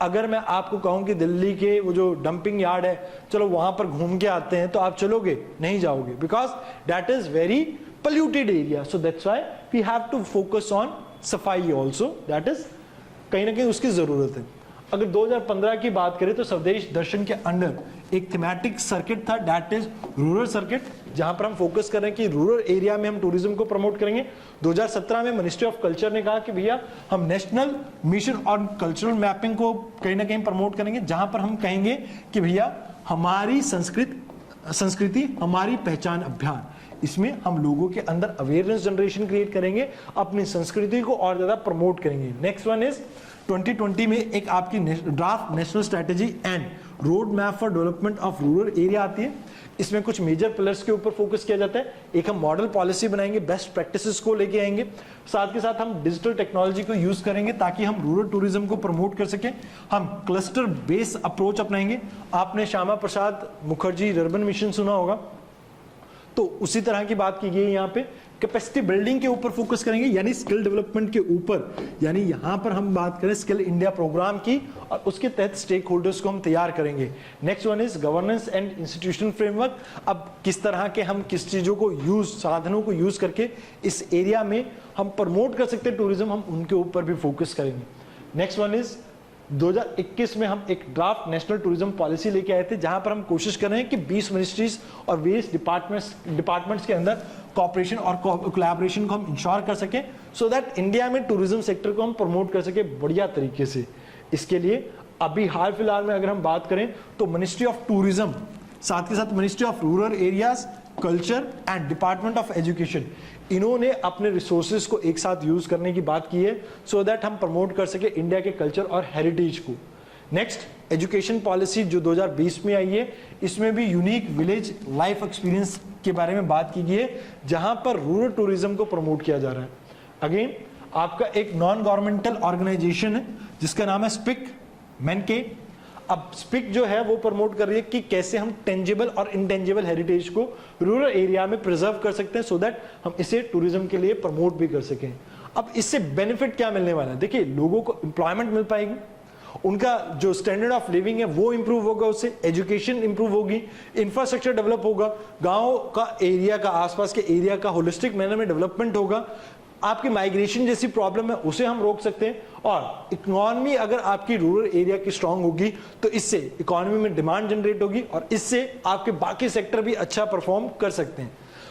अगर मैं आपको कहूं कि दिल्ली के वो जो डंपिंग यार्ड है, चलो वहां पर घूम के आते हैं, तो आप चलोगे? नहीं जाओगे, because that is very polluted area, so that's why we have to focus on सफाई also, that is कहीं ना कहीं उसकी जरूरत है। अगर 2015 की बात करें तो स्वदेश दर्शन के अंडर एक थीमेटिक सर्किट था, दैट इज रूरल सर्किट, जहां पर हम फोकस कर रहे हैं कि रूरल एरिया में हम टूरिज्म को प्रमोट करेंगे। 2017 में मिनिस्ट्री ऑफ कल्चर ने कहा कि भैया हम national mission on cultural mapping को कहीं ना कहीं प्रमोट करेंगे, जहां पर हम कहेंगे कि भैया हमारी संस्कृति हमारी पहचान अभियान, इसमें हम लोगों के अंदर अवेयरनेस जनरेशन क्रिएट करेंगे, अपनी संस्कृति को और ज्यादा प्रमोट करेंगे। नेक्स्ट वन इज 2020 में एक आपकी draft national strategy and road map for development of rural area आती है। इसमें कुछ मेजर पिलर्स के ऊपर फोकस किया जाता है। एक हम मॉडल पॉलिसी बनाएंगे, बेस्ट प्रैक्टिसेस को लेके आएंगे, साथ के साथ हम डिजिटल टेक्नोलॉजी को यूज करेंगे ताकि हम रूरल टूरिज्म को प्रमोट कर सकें। हम क्लस्टर बेस्ड अप्रोच अपनाएंगे। आपने श्यामा प्रसाद मुखर्जी अर्बन मिशन सुना होगा, तो उसी तरह की बात की गई है। यहाँ पे कैपेसिटी बिल्डिंग के ऊपर फोकस करेंगे, यानी स्किल डेवलपमेंट के ऊपर, यानी यहां पर हम बात करें स्किल इंडिया प्रोग्राम की, और उसके तहत स्टेक होल्डर्स को हम तैयार करेंगे। Next one is governance and institutional framework. अब किस तरह के हम किस चीजों को यूज, साधनों को यूज करके इस एरिया में हम प्रमोट कर सकते हैं टूरिज्म, हम उनके ऊपर भी फोकस करेंगे। नेक्स्ट वन इज 2021 में हम एक ड्राफ्ट नेशनल टूरिज्म पॉलिसी लेके आए थे, जहां पर हम कोशिश कर रहे हैं कि 20 मिनिस्ट्रीज और वेरियस डिपार्टमेंट्स के अंदर कॉपरेशन और कोलैबोरेशन को हम इंश्योर कर सकें, सो दैट इंडिया में टूरिज्म सेक्टर को हम प्रमोट कर सके बढ़िया तरीके से। इसके लिए अभी हाल फिलहाल में अगर हम बात करें तो मिनिस्ट्री ऑफ टूरिज्म, साथ के साथ ministry of rural areas, culture and department of education, इन्होंने अपने रिसोर्सेज को एक साथ यूज करने की बात की है, सो दैट हम प्रमोट कर सके इंडिया के कल्चर और हेरिटेज को। नेक्स्ट एजुकेशन पॉलिसी जो 2020 में आई है, इसमें भी यूनिक विलेज लाइफ एक्सपीरियंस के बारे में बात की गई है, जहां पर रूरल टूरिज्म को प्रमोट किया जा रहा है। अगेन आपका एक नॉन गवर्नमेंटल ऑर्गेनाइजेशन है जिसका नाम है स्पिक मैनके। अब स्पिक जो है वो प्रमोट कर रही है कि कैसे हम टेंजिबल और इंटेंजिबल हेरिटेज को रूरल एरिया में प्रिजर्व कर सकते हैं, सो दैट हम इसे टूरिज्म के लिए प्रमोट भी कर सकें। अब इससे बेनिफिट क्या मिलने वाला है? देखिए, लोगों को एम्प्लॉयमेंट मिल पाएगी, उनका जो स्टैंडर्ड ऑफ लिविंग है वो इंप्रूव होगा, उससे एजुकेशन इंप्रूव होगी, इंफ्रास्ट्रक्चर डेवलप होगा, गांव का एरिया का, आसपास के एरिया का होलिस्टिक मैनर में डेवलपमेंट होगा, आपकी माइग्रेशन जैसी प्रॉब्लम है उसे हम रोक सकते हैं, और इकोनॉमी अगर आपकी रूरल एरिया की स्ट्रांग होगी तो इससे इकोनॉमी में डिमांड जनरेट होगी और इससे आपके बाकी सेक्टर भी अच्छा परफॉर्म कर सकते हैं।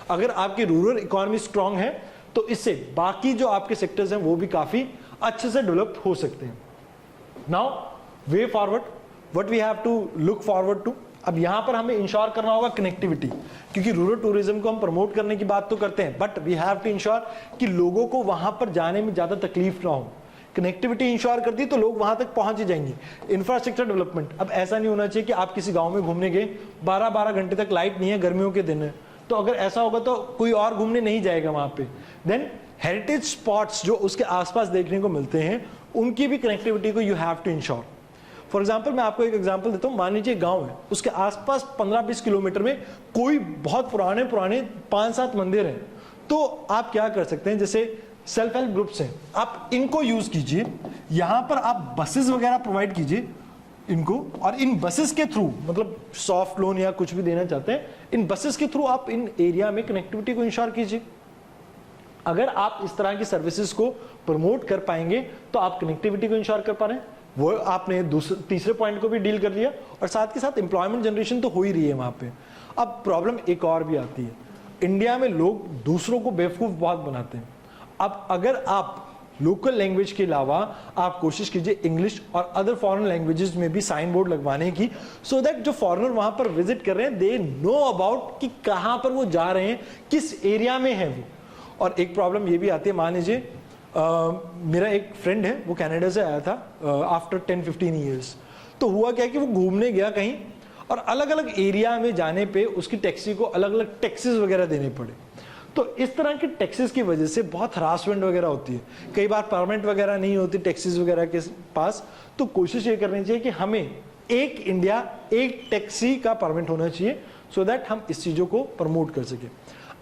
अगर आपकी रूरल इकोनॉमी स्ट्रांग है तो इससे बाकी जो आपके सेक्टर्स हैं वो भी काफी अच्छे से डेवलप हो सकते हैं। Now way forward, what we have to look forward to. अब यहां पर हमें इंश्योर करना होगा कनेक्टिविटी, क्योंकि रूरल टूरिज्म को हम प्रमोट करने की बात तो करते हैं, but we have to ensure कि लोगों को वहां पर जाने में ज्यादा तकलीफ ना हो। कनेक्टिविटी इंश्योर कर दी तो लोग वहां तक पहुंच ही जाएंगे। इंफ्रास्ट्रक्चर डेवलपमेंट, अब ऐसा नहीं होना चाहिए कि आप किसी गांव में घूमने गए, 12-12 घंटे तक लाइट नहीं है, गर्मियों के दिन है, तो अगर ऐसा होगा तो कोई और घूमने नहीं जाएगा वहां पे। देन हेरिटेज स्पॉट्स जो उसके आसपास देखने को मिलते हैं, उनकी भी कनेक्टिविटी को you have to ensure. For example, मैं आपको एक एग्जाम्पल देता हूं। मान लीजिए गांव है, उसके आसपास 15-20 किलोमीटर में कोई बहुत पुराने 5-7 मंदिर हैं, तो आप क्या कर सकते हैं, जैसे सेल्फ हेल्प ग्रुप्स हैं, आप इनको यूज कीजिए, यहां पर आप बसेस वगैरह प्रोवाइड कीजिए इनको, और इन बसेस के थ्रू, मतलब सॉफ्ट लोन या कुछ भी देना चाहते हैं, इन बसेस के थ्रू आप इन एरिया में कनेक्टिविटी को इंश्योर कीजिए। अगर आप इस तरह की सर्विसेज को प्रमोट कर पाएंगे तो आप कनेक्टिविटी को इंश्योर कर पा रहे हैं, वो आपने तीसरे पॉइंट को भी डील कर लिया, और साथ के साथ एम्प्लॉयमेंट जनरेशन तो हो ही रही है वहां पे। अब प्रॉब्लम एक और भी आती है, इंडिया में लोग दूसरों को बेवकूफ बहुत बनाते हैं। अब अगर आप लोकल लैंग्वेज के अलावा आप कोशिश कीजिए इंग्लिश और अदर फॉरेन लैंग्वेजेस में भी साइन बोर्ड लगवाने की, सो दैट जो फॉरेनर वहां पर विजिट कर रहे हैं दे नो अबाउट कि कहां पर वो जा रहे हैं, किस एरिया में है वो। और एक प्रॉब्लम ये भी आती है, मान लीजिए मेरा एक फ्रेंड है, वो कनाडा से आया था आफ्टर 10-15 ईयर्स, तो हुआ क्या कि वो घूमने गया कहीं, और अलग अलग एरिया में जाने पे उसकी टैक्सी को अलग अलग टैक्सेस वगैरह देने पड़े। तो इस तरह की टैक्सेस की वजह से बहुत हरासमेंट वगैरह होती है, कई बार परमिट वगैरह नहीं होती टैक्सेस वगैरह के पास। तो कोशिश ये करनी चाहिए कि हमें एक इंडिया एक टैक्सी का परमिट होना चाहिए, सो दैट हम इस चीज़ों को प्रमोट कर सकें।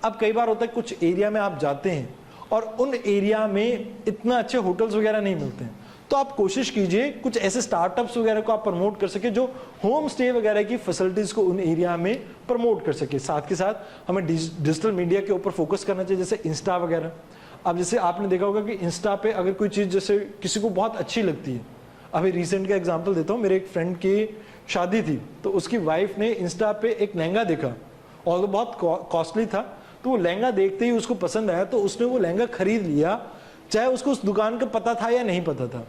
अब कई बार होता है कुछ एरिया में आप जाते हैं और उन एरिया में इतना अच्छे होटल्स वगैरह नहीं मिलते हैं, तो आप कोशिश कीजिए कुछ ऐसे स्टार्टअप्स वगैरह को आप प्रमोट कर सके जो होम स्टे वगैरह की फैसिलिटीज को उन एरिया में प्रमोट कर सके। साथ के साथ हमें डिजिटल मीडिया के ऊपर फोकस करना चाहिए, जैसे इंस्टा वगैरह। अब जैसे आपने देखा होगा कि इंस्टा पे अगर कोई चीज़ जैसे किसी को बहुत अच्छी लगती है, अभी रिसेंट का एग्जाम्पल देता हूँ, मेरे एक फ्रेंड की शादी थी, तो उसकी वाइफ ने इंस्टा पे एक लहंगा देखा और वो बहुत कॉस्टली था, तो वो लहंगा देखते ही उसको पसंद आया, तो उसने वो लहंगा खरीद लिया, चाहे उसको उस दुकान का पता था या नहीं पता था।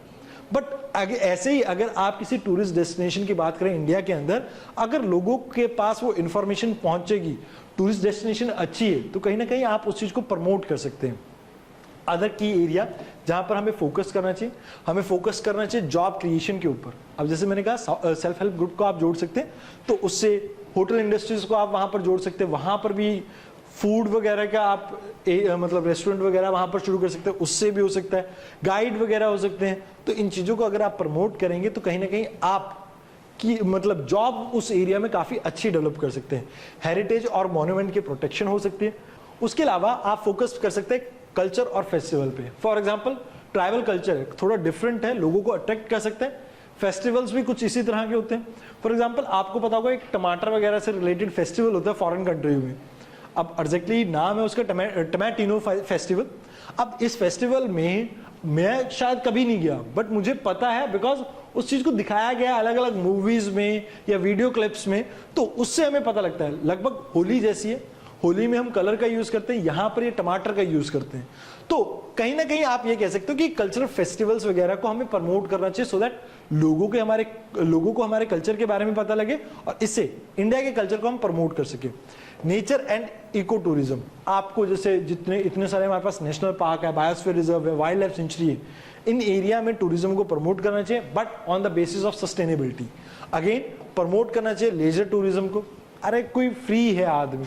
बट ऐसे ही अगर आप किसी टूरिस्ट डेस्टिनेशन की बात करें इंडिया के अंदर, अगर लोगों के पास वो इंफॉर्मेशन पहुंचेगी, टूरिस्ट डेस्टिनेशन अच्छी है, तो कहीं ना कहीं आप उस चीज को प्रमोट कर सकते हैं। अदर की एरिया जहां पर हमें फोकस करना चाहिए, हमें फोकस करना चाहिए जॉब क्रिएशन के ऊपर। अब जैसे मैंने कहा सेल्फ हेल्प ग्रुप को आप जोड़ सकते हैं, तो उससे होटल इंडस्ट्रीज को आप वहां पर जोड़ सकते हैं, वहां पर भी फूड वगैरह का आप मतलब रेस्टोरेंट वगैरह वहां पर शुरू कर सकते हैं, उससे भी हो सकता है, गाइड वगैरह हो सकते हैं। तो इन चीजों को अगर आप प्रमोट करेंगे तो कहीं ना कहीं आप कि मतलब जॉब उस एरिया में काफी अच्छी डेवलप कर सकते हैं। हेरिटेज और मॉन्यूमेंट की प्रोटेक्शन हो सकती है। उसके अलावा आप फोकस कर सकते हैं कल्चर और फेस्टिवल पे। फॉर एग्जांपल ट्राइबल कल्चर है, थोड़ा डिफरेंट है, लोगों को अट्रैक्ट कर सकते हैं। फेस्टिवल्स भी कुछ इसी तरह के होते हैं। फॉर एग्जांपल आपको पता होगा एक टमाटर वगैरह से रिलेटेड फेस्टिवल होता है फॉरेन कंट्री में, अब एग्जैक्टली नाम है उसका टमाटिनो फेस्टिवल। अब इस फेस्टिवल में मैं शायद कभी नहीं गया, बट मुझे पता है बिकॉज उस चीज को दिखाया गया अलग अलग मूवीज में या वीडियो क्लिप्स में, तो उससे हमें पता लगता है। लगभग होली जैसी है, होली में हम कलर का यूज करते हैं, यहां पर ये टमाटर का यूज करते हैं। तो कहीं ना कहीं आप ये कह सकते हो कि कल्चरल फेस्टिवल्स वगैरह को हमें प्रमोट करना चाहिए, सो दैट लोगों को हमारे कल्चर के बारे में पता लगे और इससे इंडिया के कल्चर को हम प्रमोट कर सके। नेचर एंड इको टूरिज्म, आपको जैसे जितने इतने सारे हमारे पास नेशनल पार्क है, बायोस्फीयर रिजर्व है, वाइल्ड लाइफ सेंचुरी है, इन एरिया में टूरिज्म को प्रमोट करना चाहिए, but on the basis of sustainability. Again promote करना चाहिए लेजर टूरिज्म को। अरे कोई फ्री है आदमी,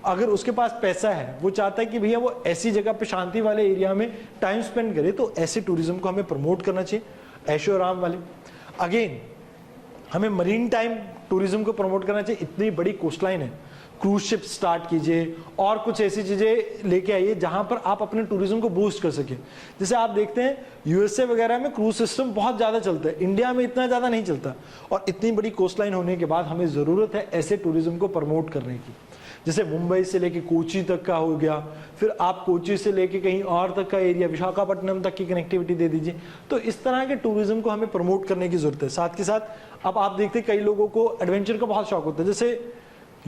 अगर उसके पास पैसा है, वो चाहता है कि भैया वो ऐसी जगह पे शांति वाले एरिया में टाइम स्पेंड करे, तो ऐसे टूरिज्म को हमें प्रमोट करना चाहिए, ऐशो आराम वाले। अगेन हमें मरीन टाइम टूरिज्म को प्रमोट करना चाहिए। इतनी बड़ी कोस्टलाइन है, क्रूज शिप स्टार्ट कीजिए और कुछ ऐसी चीजें लेके आइए जहां पर आप अपने टूरिज्म को बूस्ट कर सके। जैसे आप देखते हैं यूएसए वगैरह में क्रूज सिस्टम बहुत ज्यादा चलता है, इंडिया में इतना ज्यादा नहीं चलता। और इतनी बड़ी कोस्टलाइन होने के बाद हमें जरूरत है ऐसे टूरिज्म को प्रमोट करने की। जैसे मुंबई से लेके कोची तक का हो गया, फिर आप कोची से लेके कहीं और तक का एरिया, विशाखापट्टनम तक की कनेक्टिविटी दे दीजिए। तो इस तरह के टूरिज्म को हमें प्रमोट करने की जरूरत है। साथ के साथ अब आप देखते हैं कई लोगों को एडवेंचर का बहुत शौक होता है। जैसे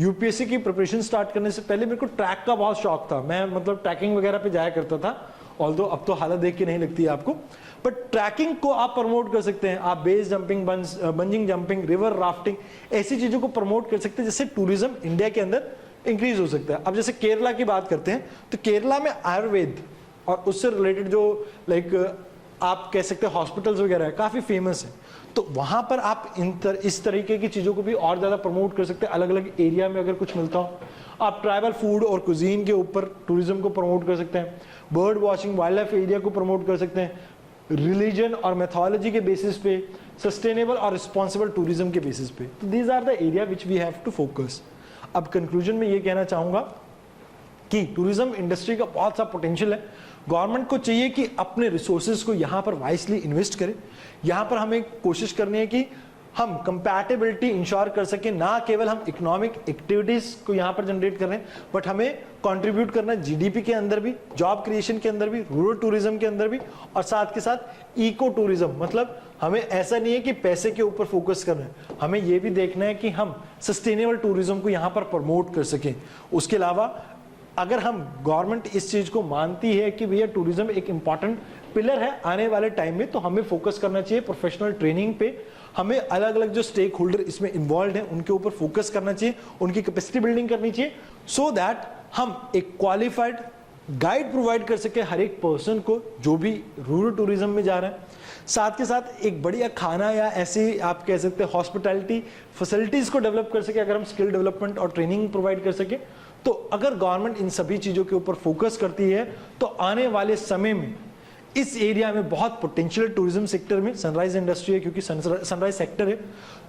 यूपीएससी की प्रिपरेशन स्टार्ट करने से पहले मेरे को ट्रैक का बहुत शौक था, मैं मतलब ट्रैकिंग वगैरह पे जाया करता था, ऑल्दो अब तो हालत देख के नहीं लगती है आपको, बट ट्रैकिंग को आप प्रमोट कर सकते हैं। आप base jumping, bungee jumping, river rafting, ऐसी चीजों को प्रमोट कर सकते हैं जिससे टूरिज्म इंडिया के अंदर इंक्रीज हो सकता है। अब जैसे केरला की बात करते हैं, तो केरला में आयुर्वेद और उससे रिलेटेड जो लाइक आप कह सकते हैं हॉस्पिटल्स वगैरह है, काफी फेमस है। तो वहां पर आप इस तरीके की चीजों को भी और ज्यादा प्रमोट कर सकते हैं। अलग अलग एरिया में अगर कुछ मिलता हो, आप ट्राइबल फूड और कुजीन के ऊपर टूरिज्म को प्रमोट कर सकते हैं। Bird watching, wild life area को प्रमोट कर सकते हैं। रिलीजन और मैथोलॉजी के बेसिस पे, सस्टेनेबल और रिस्पॉन्सिबल टूरिज्म के बेसिस पे। तो these are the area which we have to focus. अब कंक्लूजन में ये कहना चाहूंगा कि टूरिज्म इंडस्ट्री का बहुत सा पोटेंशियल है। गवर्नमेंट को चाहिए कि अपने रिसोर्सेज को यहाँ पर वाइसली इन्वेस्ट करें। यहाँ पर हमें कोशिश करनी है कि हम कंपैटिबिलिटी इंश्योर कर सकें, ना केवल हम इकोनॉमिक एक्टिविटीज को यहाँ पर जनरेट कर रहे हैं, बट हमें कंट्रीब्यूट करना है जीडीपी के अंदर भी, जॉब क्रिएशन के अंदर भी, रूरल टूरिज्म के अंदर भी, और साथ के साथ इको टूरिज्म। मतलब हमें ऐसा नहीं है कि पैसे के ऊपर फोकस करना है, हमें यह भी देखना है कि हम सस्टेनेबल टूरिज्म को यहाँ पर प्रमोट कर सकें। उसके अलावा अगर हम गवर्नमेंट इस चीज को मानती है कि भैया टूरिज्म एक इंपॉर्टेंट पिलर है आने वाले टाइम में, तो हमें फोकस करना चाहिए प्रोफेशनल ट्रेनिंग पे। हमें अलग अलग जो स्टेक होल्डर इसमें इन्वॉल्व हैं उनके ऊपर फोकस करना चाहिए, उनकी कैपेसिटी बिल्डिंग करनी चाहिए, सो दैट हम एक क्वालिफाइड गाइड प्रोवाइड कर सके हर एक पर्सन को जो भी रूरल टूरिज्म में जा रहा है। साथ के साथ एक बढ़िया खाना या ऐसी आप कह सकते हैं हॉस्पिटैलिटी फैसिलिटीज को डेवलप कर सके। अगर हम स्किल डेवलपमेंट और ट्रेनिंग प्रोवाइड कर सके, तो अगर गवर्नमेंट इन सभी चीजों के ऊपर फोकस करती है, तो आने वाले समय में इस एरिया में बहुत पोटेंशियल टूरिज्म सेक्टर में, सनराइज इंडस्ट्री है क्योंकि सनराइज सेक्टर है,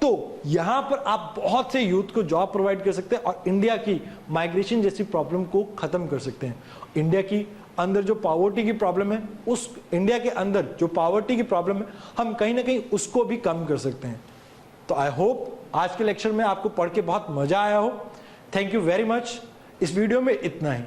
तो यहां पर आप बहुत से यूथ को जॉब प्रोवाइड कर सकते हैं और इंडिया की माइग्रेशन जैसी प्रॉब्लम को खत्म कर सकते हैं। इंडिया की अंदर जो पॉवर्टी की प्रॉब्लम है, उस इंडिया के अंदर जो पॉवर्टी की प्रॉब्लम है, हम कहीं ना कहीं उसको भी कम कर सकते हैं। तो आई होप आज के लेक्चर में आपको पढ़ के बहुत मजा आया हो। Thank you very much. इस वीडियो में इतना ही।